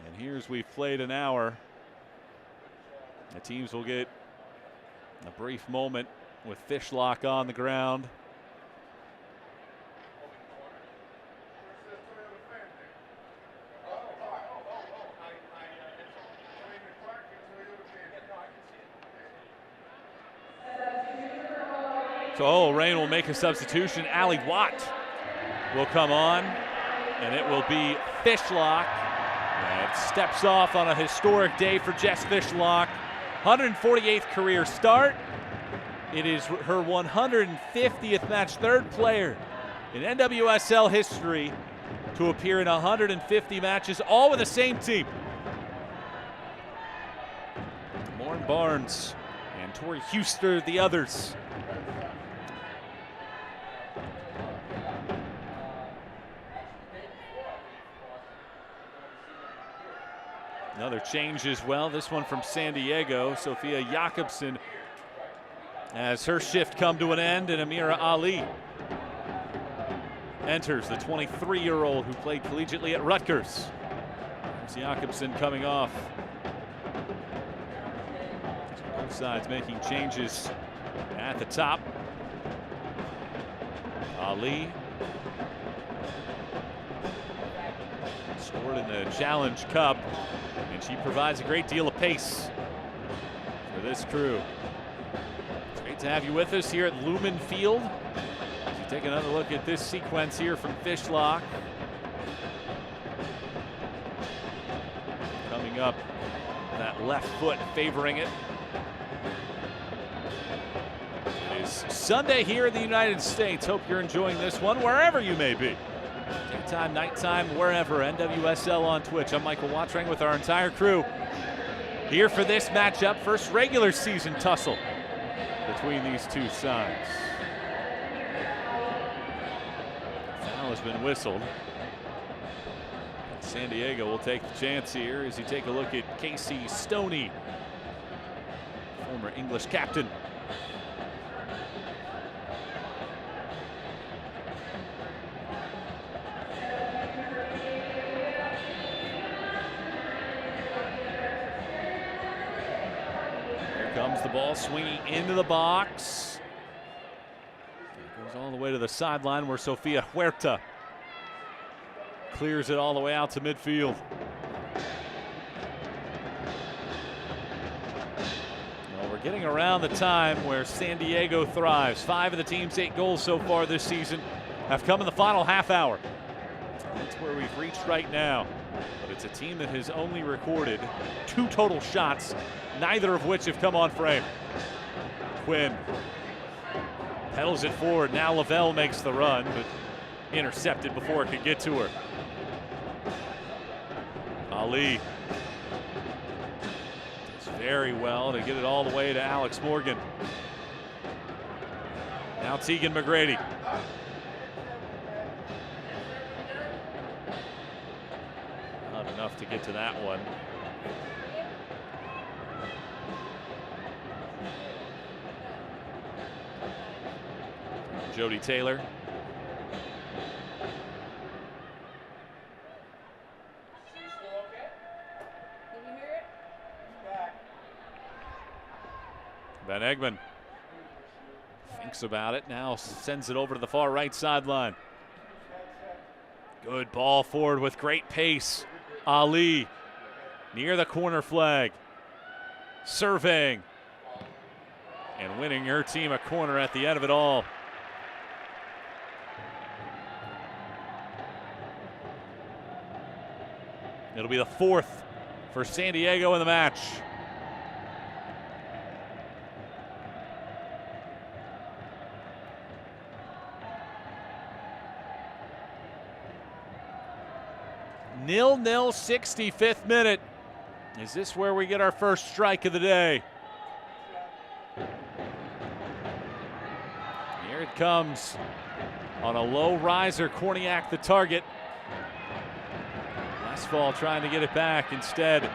And here's we've played an hour. The teams will get a brief moment with Fishlock on the ground. So Reign will make a substitution. Ali Watt will come on, and it will be Fishlock. And steps off on a historic day for Jess Fishlock. 148th career start. It is her 150th match, third player in NWSL history to appear in 150 matches, all with the same team. Lauren Barnes and Tori Huster, the others. Another change as well, this one from San Diego. Sophia Jakobsen has her shift come to an end, and Amira Ali enters, the 23-year-old who played collegiately at Rutgers. There's Jakobsen coming off. Both sides making changes at the top. Ali scored in the Challenge Cup, and she provides a great deal of pace for this crew. It's great to have you with us here at Lumen Field. As you take another look at this sequence here from Fishlock. Coming up, that left foot favoring it. It is Sunday here in the United States. Hope you're enjoying this one wherever you may be. Daytime, nighttime, wherever. NWSL on Twitch. I'm Michael Watrang with our entire crew here for this matchup. First regular season tussle between these two sides. Foul has been whistled. San Diego will take the chance here as you take a look at Casey Stoney, former English captain. Comes the ball swinging into the box. It goes all the way to the sideline where Sofia Huerta clears it all the way out to midfield. getting around the time where San Diego thrives. 5 of the team's 8 goals so far this season have come in the final half hour. That's where we've reached right now. But it's a team that has only recorded 2 total shots, neither of which have come on frame. Quinn pedals it forward. Now Lavelle makes the run, but intercepted before it could get to her. Ali does very well to get it all the way to Alex Morgan. Now Tegan McGrady. Not enough to get to that one. Jody Taylor. Van Egmond thinks about it, now sends it over to the far right sideline. Good ball forward with great pace. Ali near the corner flag, surveying and winning her team a corner at the end of it all. It'll be the 4th for San Diego in the match. Nil-nil, 65th minute. Is this where we get our first strike of the day? Here it comes on a low riser. Korniak the target. Westfall trying to get it back. Instead,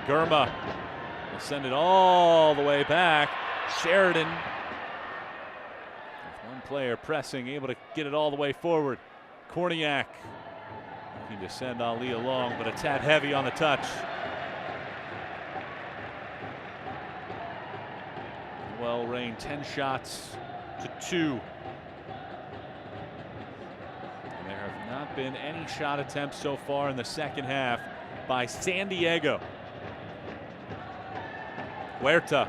Gurma will send it all the way back. Sheridan, with one player pressing, able to get it all the way forward. Korniak looking to send Ali along, but a tad heavy on the touch. Well, Rain 10 shots to 2. And there have not been any shot attempts so far in the second half by San Diego. Huerta.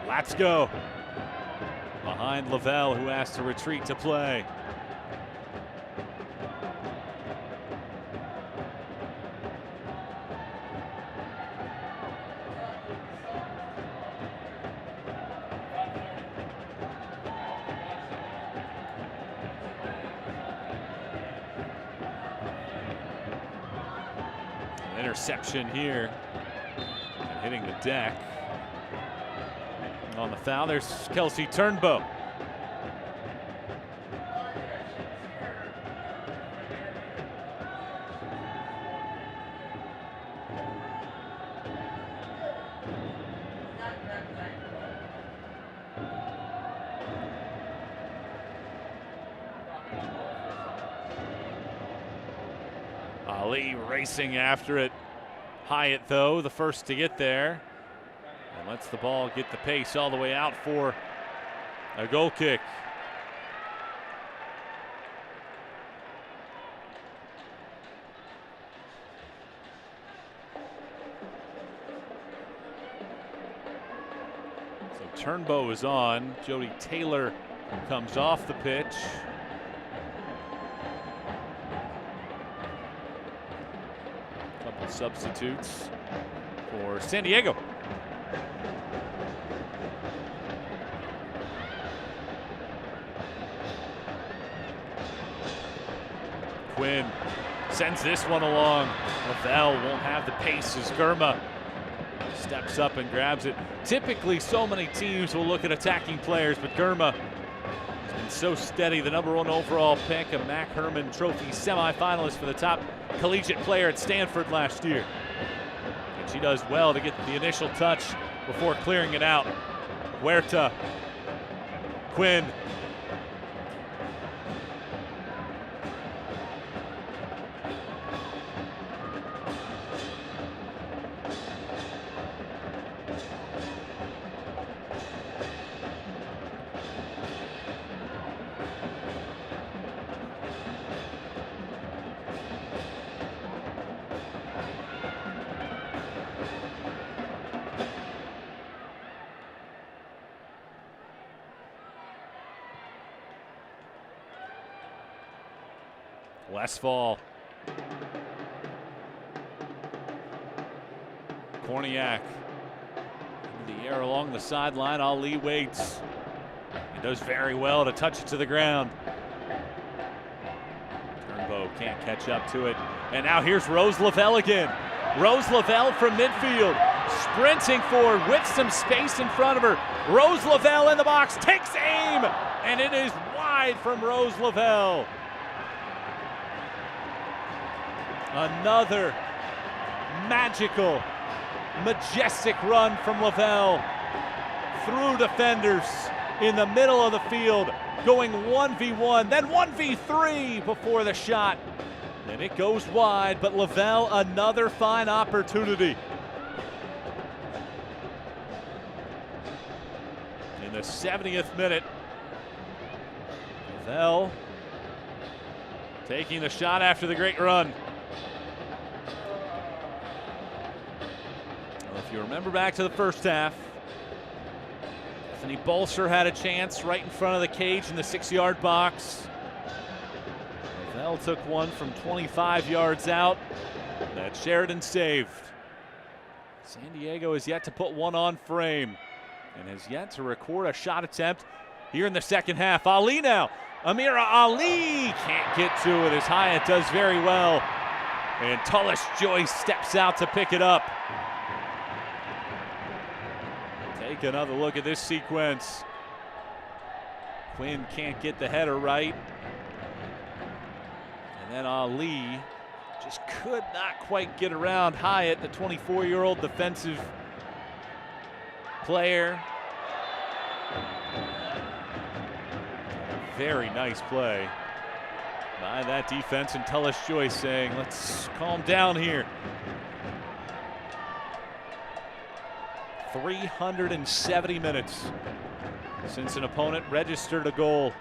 Let's go. Behind Lavelle, who has to retreat to play. Interception here, and hitting the deck. On the foul, there's Kelsey Turnbow. Ali racing after it. Hyatt, though, the first to get there, and lets the ball get the pace all the way out for a goal kick. So Turnbow is on. Jody Taylor comes off the pitch. Substitutes for San Diego. Quinn sends this one along. Lavelle won't have the pace as Gurma steps up and grabs it. Typically, so many teams will look at attacking players, but Gurma has been so steady. The #1 overall pick, a Mac Hermann Trophy semifinalist for the top collegiate player at Stanford last year. And she does well to get the initial touch before clearing it out. Huerta, Quinn. Westfall. Korniak into the air along the sideline. Ali waits. He does very well to touch it to the ground. Turnbow can't catch up to it. And now here's Rose Lavelle again. Rose Lavelle from midfield, sprinting forward with some space in front of her. Rose Lavelle in the box, takes aim, and it is wide from Rose Lavelle. Another magical, majestic run from Lavelle through defenders in the middle of the field, going 1v1, then 1v3 before the shot. And it goes wide, but Lavelle, another fine opportunity. In the 70th minute, Lavelle taking the shot after the great run. Well, if you remember back to the first half, Bethany Bolser had a chance right in front of the cage in the 6-yard box. Lavelle took one from 25 yards out that Sheridan saved. San Diego has yet to put one on frame and has yet to record a shot attempt here in the second half. Ali now. Amira Ali can't get to it as Hyatt does very well. And Tullis Joyce steps out to pick it up. Take another look at this sequence. Quinn can't get the header right. And then Ali just could not quite get around Hyatt, the 24-year-old defensive player. Very nice play by that defense, and Tullis Joyce saying, let's calm down here. 370 minutes since an opponent registered a goal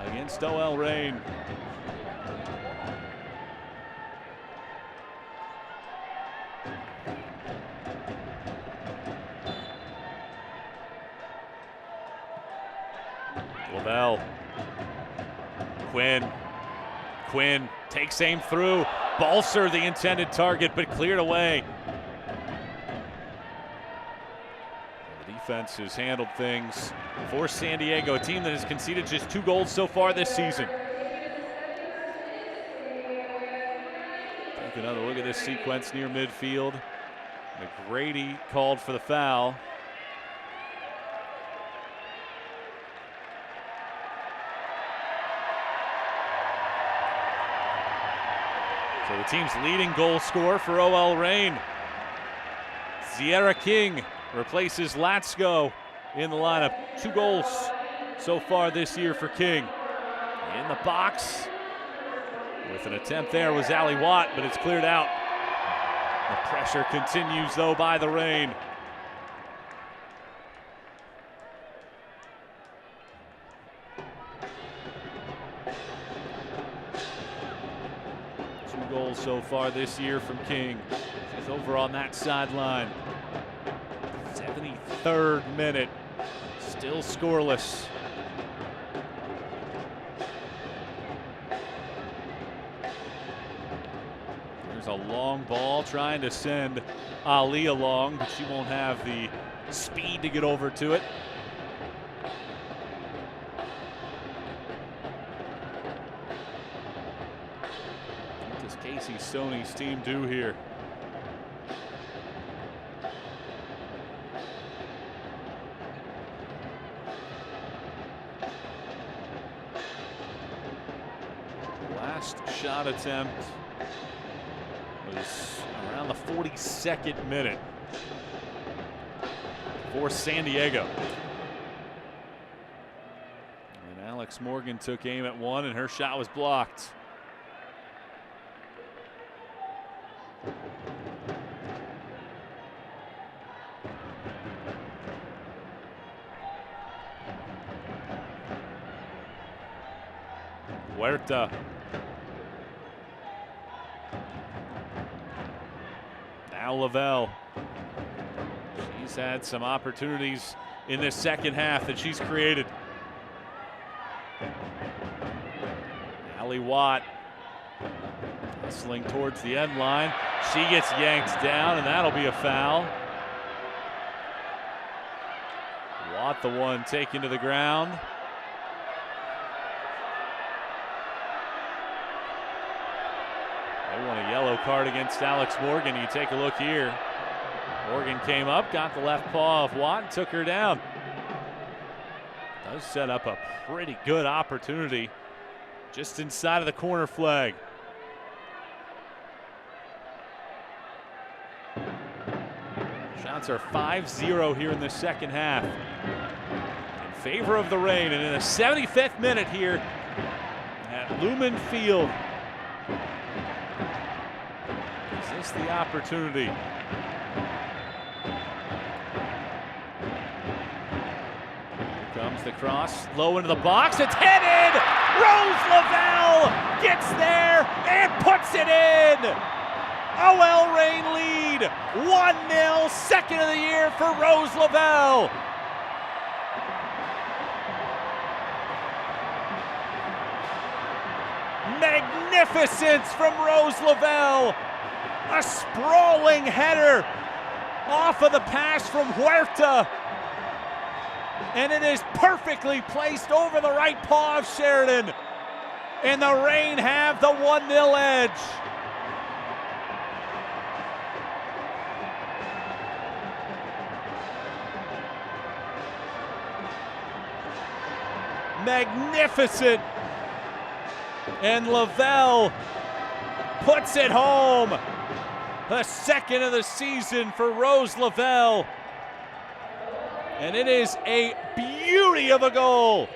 against OL Reign. Lavelle. Quinn takes aim through. Bolser the intended target, but cleared away. The defense has handled things for San Diego, a team that has conceded just 2 goals so far this season. Take another look at this sequence near midfield. McGrady called for the foul. So the team's leading goal scorer for OL Reign, Sierra King, replaces Latsko in the lineup. 2 goals so far this year for King. In the box with an attempt there was Ali Watt, but it's cleared out. The pressure continues though by the Reign. Goals so far this year from King. She's over on that sideline. 73rd minute, still scoreless. There's a long ball trying to send Ali along, but she won't have the speed to get over to it. Casey Stoney's team do here? Last shot attempt was around the 42nd minute for San Diego. And Alex Morgan took aim at one, and her shot was blocked. Huerta. Now Lavelle. She's had some opportunities in this second half that she's created. Watt. Hustling towards the end line. She gets yanked down, and that'll be a foul. Watt, the one taken to the ground. They want a yellow card against Alex Morgan. You take a look here. Morgan came up, got the left paw of Watt, and took her down. Does set up a pretty good opportunity just inside of the corner flag. Shots are 5-0 here in the second half in favor of the Reign, and in the 75th minute here at Lumen Field. Is this the opportunity? Comes the cross, low into the box, it's headed! Rose Lavelle gets there and puts it in! OL Reign lead, 1-0, second of the year for Rose Lavelle. Magnificence from Rose Lavelle. A sprawling header off of the pass from Huerta. And it is perfectly placed over the right paw of Sheridan. And the Reign have the 1-0 edge. Magnificent. And Lavelle puts it home. The second of the season for Rose Lavelle. And it is a beauty of a goal.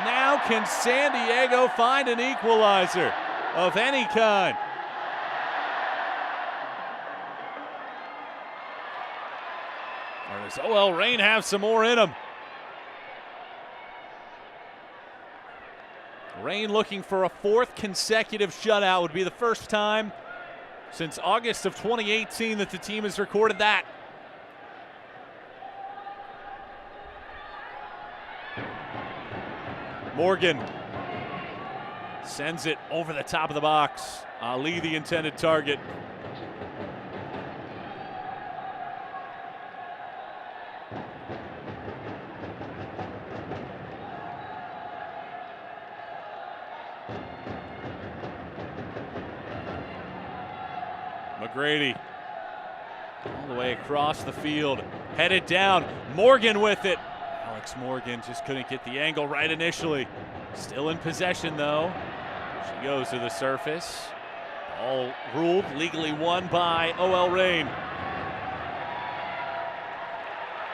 Now can San Diego find an equalizer of any kind? Or does OL Reign have some more in them? Reign looking for a fourth consecutive shutout. Would be the first time since August of 2018 that the team has recorded that. Morgan sends it over the top of the box. Ali, the intended target. McGrady all the way across the field, headed down. Morgan with it. Alex Morgan just couldn't get the angle right initially. Still in possession though. She goes to the surface. All ruled legally won by OL Reign.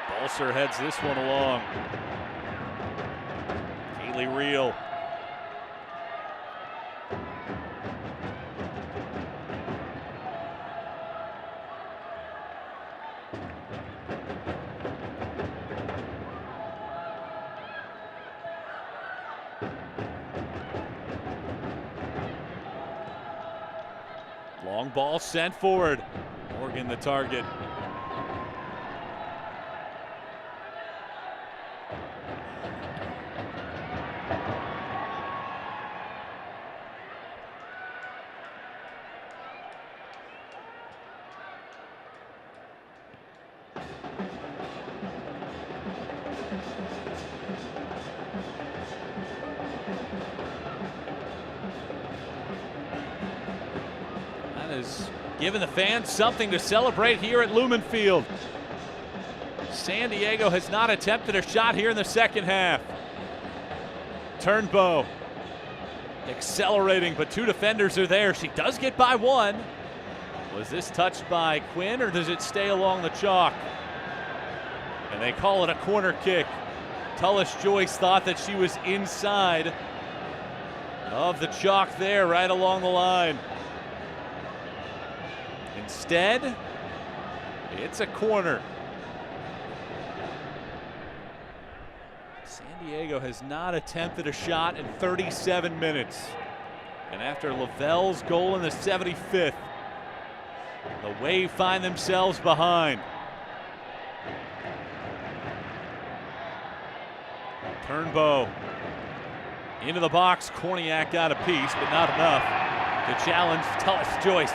Balser heads this one along. Kaylee Reel. Long ball sent forward. Morgan the target. Has given the fans something to celebrate here at Lumen Field. San Diego has not attempted a shot here in the second half. Turnbow accelerating, but two defenders are there. She does get by one. Was this touched by Quinn, or does it stay along the chalk? And they call it a corner kick. Tullis Joyce thought that she was inside of the chalk there, right along the line. Instead, it's a corner. San Diego has not attempted a shot in 37 minutes. And after Lavelle's goal in the 75th, the Wave find themselves behind. Turnbow Into the box, Korniak got a piece, but not enough to challenge Tullis-Joyce.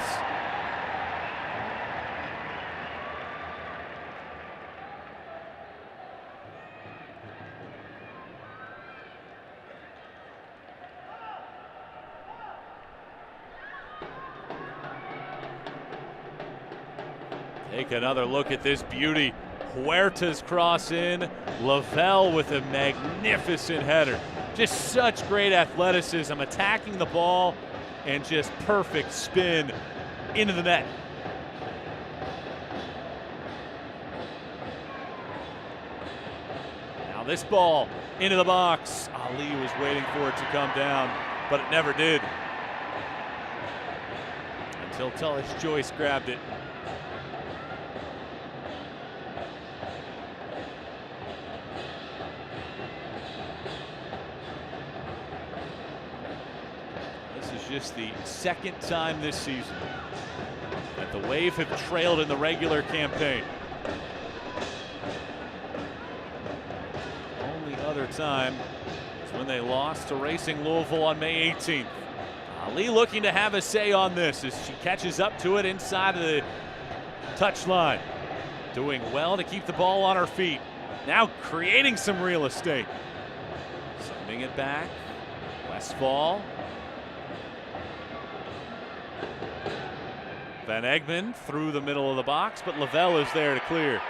Take another look at this beauty. Huerta's cross in. Lavelle with a magnificent header. Just such great athleticism, attacking the ball and just perfect spin into the net. Now this ball into the box. Ali was waiting for it to come down, but it never did. Until Tullis-Joyce grabbed it. Just the second time this season that the Wave have trailed in the regular campaign. Only other time is when they lost to Racing Louisville on May 18th. Ali looking to have a say on this as she catches up to it inside of the touchline. Doing well to keep the ball on her feet. Now creating some real estate. Sending it back. Westfall. Van Egmond through the middle of the box, but Lavelle is there to clear.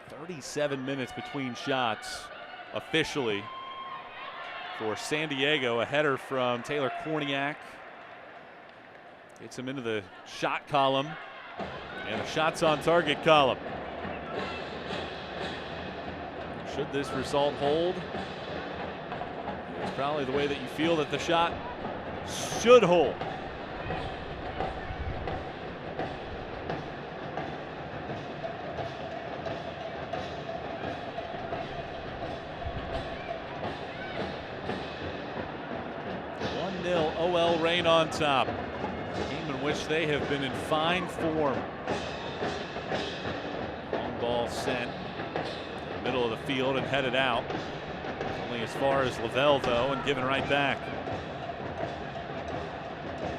"37 minutes between shots officially for San Diego. A header from Taylor Korniak gets him into the shot column and a shots on target column. Should this result hold? It's probably the way that you feel that the shot should hold. OL Reign on top. A game in which they have been in fine form. Long ball sent to the middle of the field and headed out. Only as far as Lavelle, though, and given right back.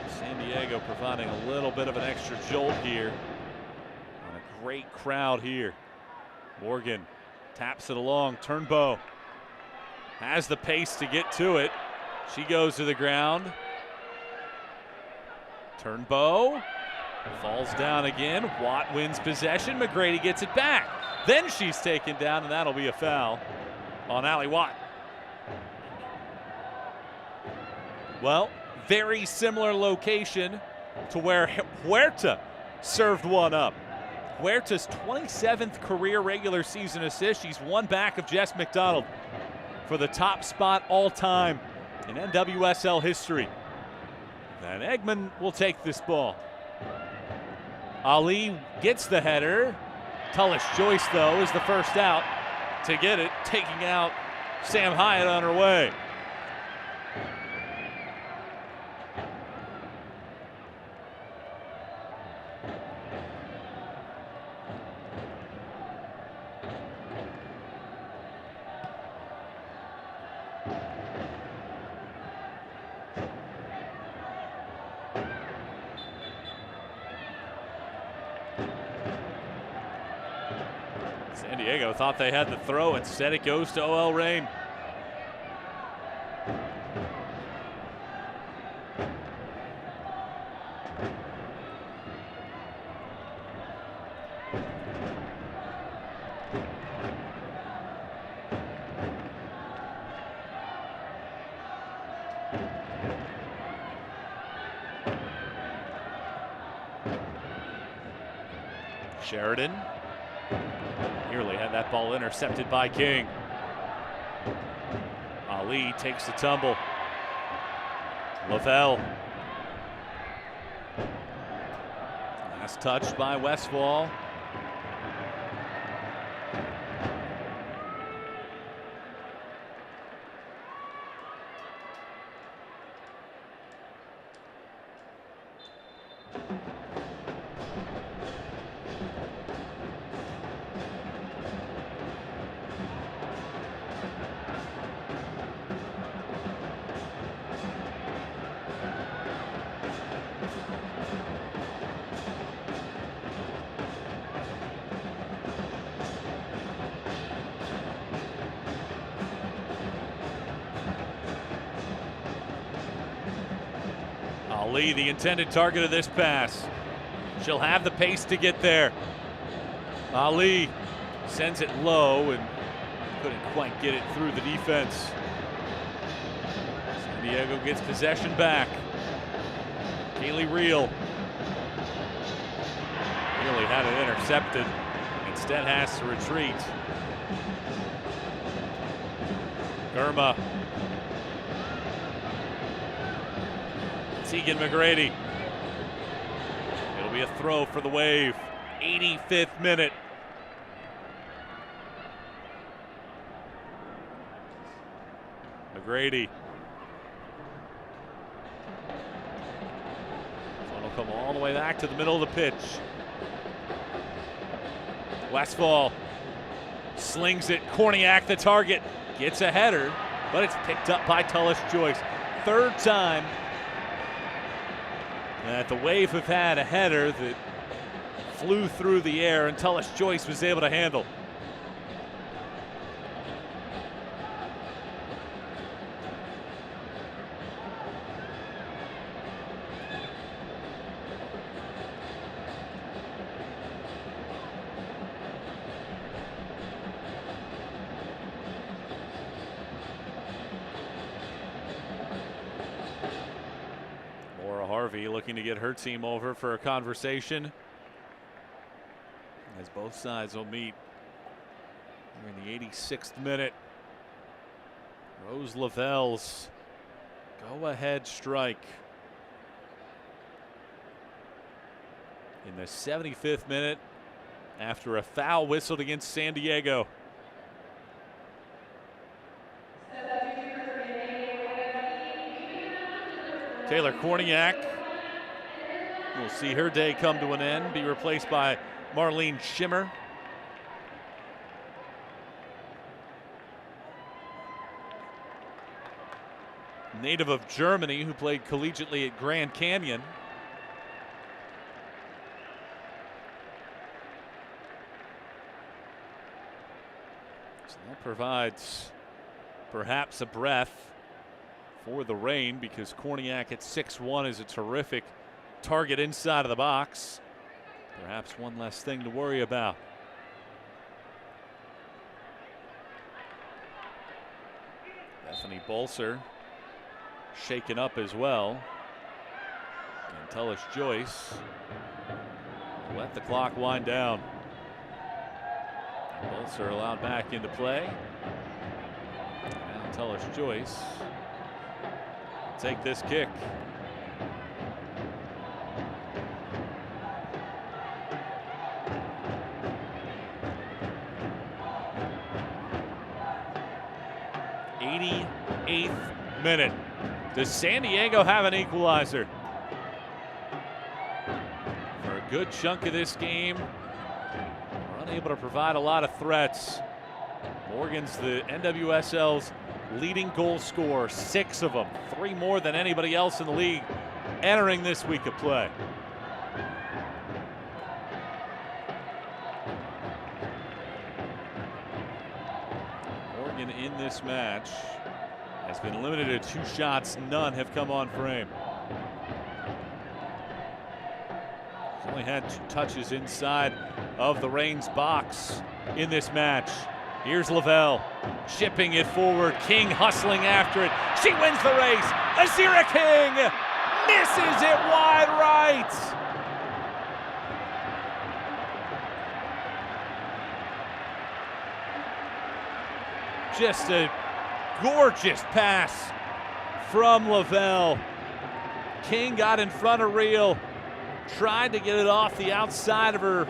San Diego providing a little bit of an extra jolt here. And a great crowd here. Morgan taps it along. Turnbow has the pace to get to it. She goes to the ground. Turnbow falls down again. Watt wins possession. McGrady gets it back. Then she's taken down, and that'll be a foul on Allie Watt. Well, very similar location to where Huerta served one up. Huerta's 27th career regular season assist. She's one back of Jess McDonald for the top spot all time in NWSL history. Van Egmond will take this ball. Ali gets the header. Tullis-Joyce, though, is the first out to get it, taking out Sam Hyatt on her way. San Diego thought they had the throw. Instead, it goes to OL Reign. Sheridan nearly had that ball intercepted by King. Ali takes the tumble. Lavelle. Last touch by Westfall. Ali, the intended target of this pass. She'll have the pace to get there. Ali sends it low and couldn't quite get it through the defense. San Diego gets possession back. Kaylee Reel. Really had it intercepted. Instead has to retreat. Gurma. Tegan McGrady. It'll be a throw for the Wave. 85th minute. McGrady. One will come all the way back to the middle of the pitch. Westfall slings it. Korniak, the target, gets a header, but it's picked up by Tullis Joyce. Third time that the Wave have had a header that flew through the air and Tullis Joyce was able to handle. Harvey looking to get her team over for a conversation, as both sides will meet here in the 86th minute. Rose Lavelle's go-ahead strike in the 75th minute after a foul whistled against San Diego. Taylor Korniak will see her day come to an end, be replaced by Marlene Schimmer. Native of Germany, who played collegiately at Grand Canyon. So that provides perhaps a breath for the Reign, because Korniak at 6'1" is a terrific target inside of the box. Perhaps one less thing to worry about. Bethany Bolser shaken up as well. And Tullis Joyce let the clock wind down. Bolser allowed back into play. Now Tullis Joyce take this kick. '88th minute. Does San Diego have an equalizer? For a good chunk of this game, we're unable to provide a lot of threats. Morgan's the NWSL's leading goal scorer, 6 of them, 3 more than anybody else in the league entering this week of play. Morgan in this match has been limited to 2 shots, none have come on frame. He's only had 2 touches inside of the Reign's box in this match. Here's Lavelle, chipping it forward. King hustling after it. She wins the race. Azira King misses it wide right. Just a gorgeous pass from Lavelle. King got in front of Reel, tried to get it off the outside of her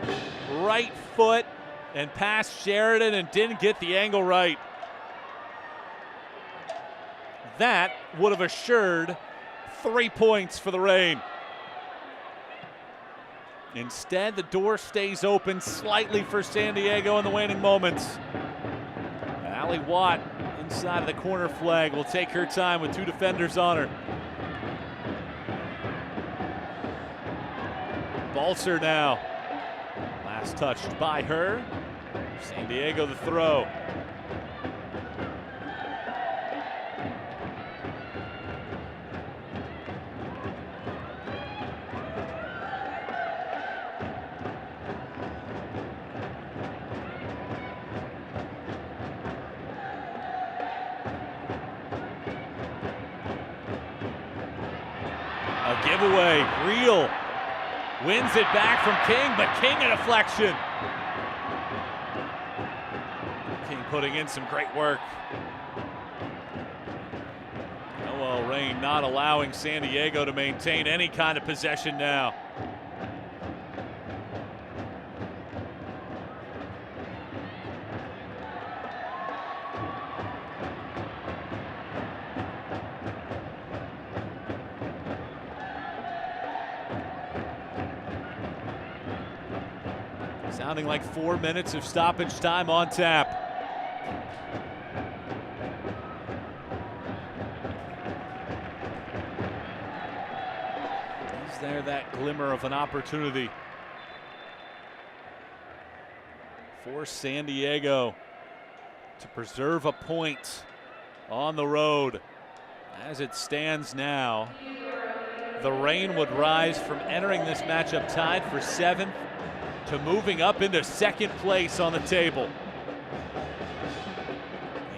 right foot and passed Sheridan and didn't get the angle right. That would have assured 3 points for the Reign. Instead, the door stays open slightly for San Diego in the waning moments. Allie Watt inside of the corner flag will take her time with 2 defenders on her. Balser now. Last touched by her. San Diego the throw. A giveaway, Real wins it back from King, but King a deflection. King putting in some great work. Noel Rain not allowing San Diego to maintain any kind of possession now. Sounding like 4 minutes of stoppage time on tap. Is there that glimmer of an opportunity for San Diego to preserve a point on the road? As it stands now, the Reign would rise from entering this matchup tied for 7th to moving up into 2nd place on the table.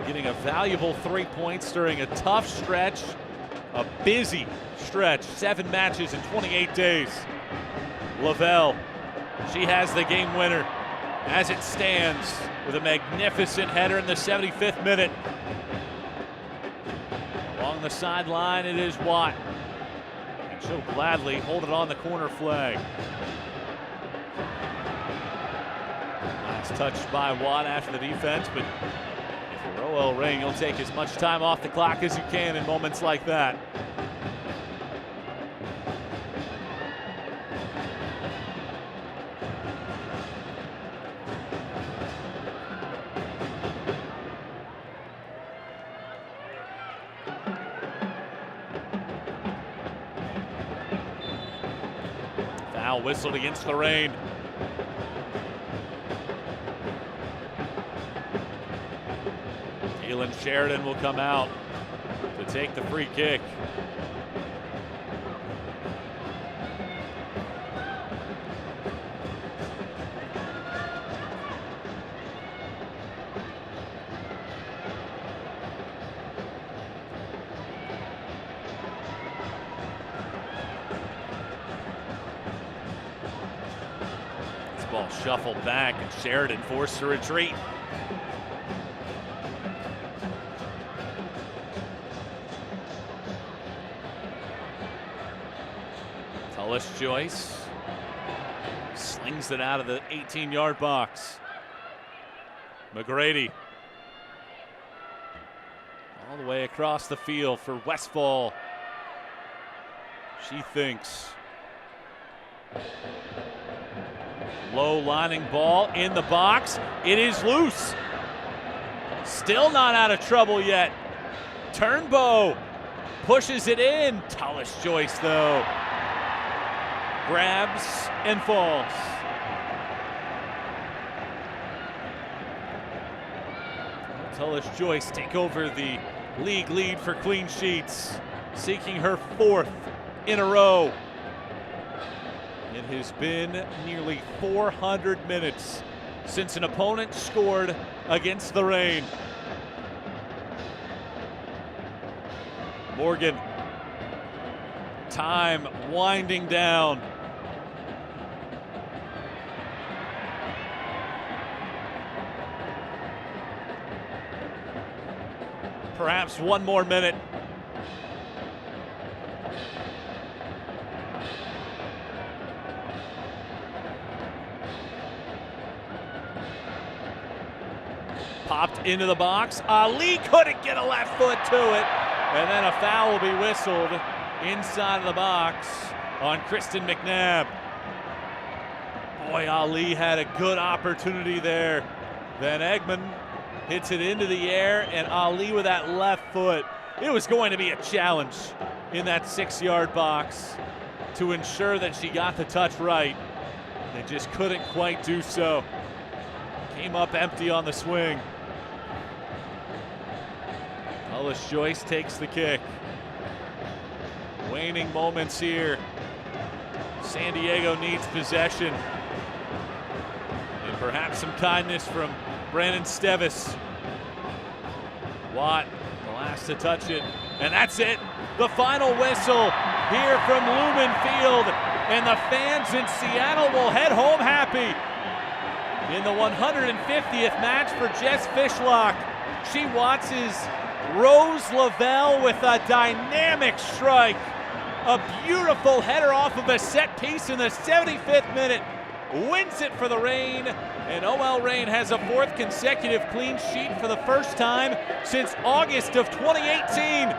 Getting a valuable 3 points during a tough stretch, a busy stretch, 7 matches in 28 days. Lavelle, she has the game winner as it stands with a magnificent header in the 75th minute. Along the sideline, it is Watt. And she'll gladly hold it on the corner flag. Last touch by Watt after the defense, but if you're OL Reign, you'll take as much time off the clock as you can in moments like that. Foul whistled against the Reign. Kaylin Sheridan will come out to take the free kick. This ball shuffled back and Sheridan forced to retreat. Joyce slings it out of the 18-yard box. McGrady all the way across the field for Westfall. She thinks. Low lining ball in the box. It is loose. Still not out of trouble yet. Turnbow pushes it in. Tullis Joyce, though, grabs and falls. Tullis Joyce take over the league lead for clean sheets, seeking her 4th in a row. It has been nearly 400 minutes since an opponent scored against the Reign. Morgan, time winding down. Perhaps one more minute. Popped into the box. Ali couldn't get a left foot to it. And then a foul will be whistled inside of the box on Kristen McNabb. Boy, Ali had a good opportunity there. Then Eggman hits it into the air, and Ali with that left foot. It was going to be a challenge in that 6-yard box to ensure that she got the touch right. They just couldn't quite do so. Came up empty on the swing. Tullis Joyce takes the kick. Waning moments here. San Diego needs possession. And perhaps some kindness from Brandon Stevis. Watt, the last to touch it. And that's it. The final whistle. here from Lumen Field, and the fans in Seattle will head home happy. In the 150th match for Jess Fishlock, she watches Rose Lavelle with a dynamic strike. A beautiful header off of a set piece in the 75th minute. Wins it for the Reign, and OL Reign has a 4th consecutive clean sheet for the first time since August of 2018.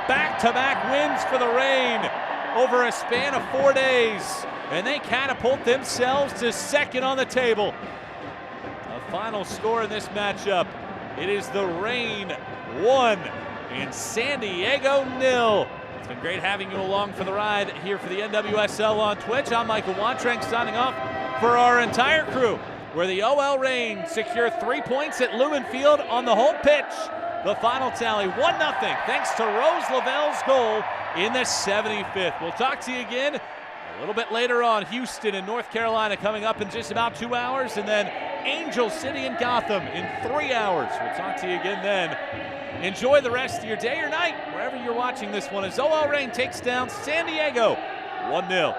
Back-to-back wins for the Reign over a span of 4 days, and they catapult themselves to 2nd on the table. A final score in this matchup, it is the Reign 1 and San Diego 0. It's been great having you along for the ride here for the NWSL on Twitch. I'm Michael Wantrenk signing off for our entire crew, where the OL Reign secure 3 points at Lumen Field on the home pitch. The final tally, 1-0, thanks to Rose Lavelle's goal in the 75th. We'll talk to you again a little bit later on. Houston and North Carolina coming up in just about 2 hours, and then Angel City and Gotham in 3 hours. We'll talk to you again then. Enjoy the rest of your day or night, wherever you're watching this one, as OL Reign takes down San Diego 1-0.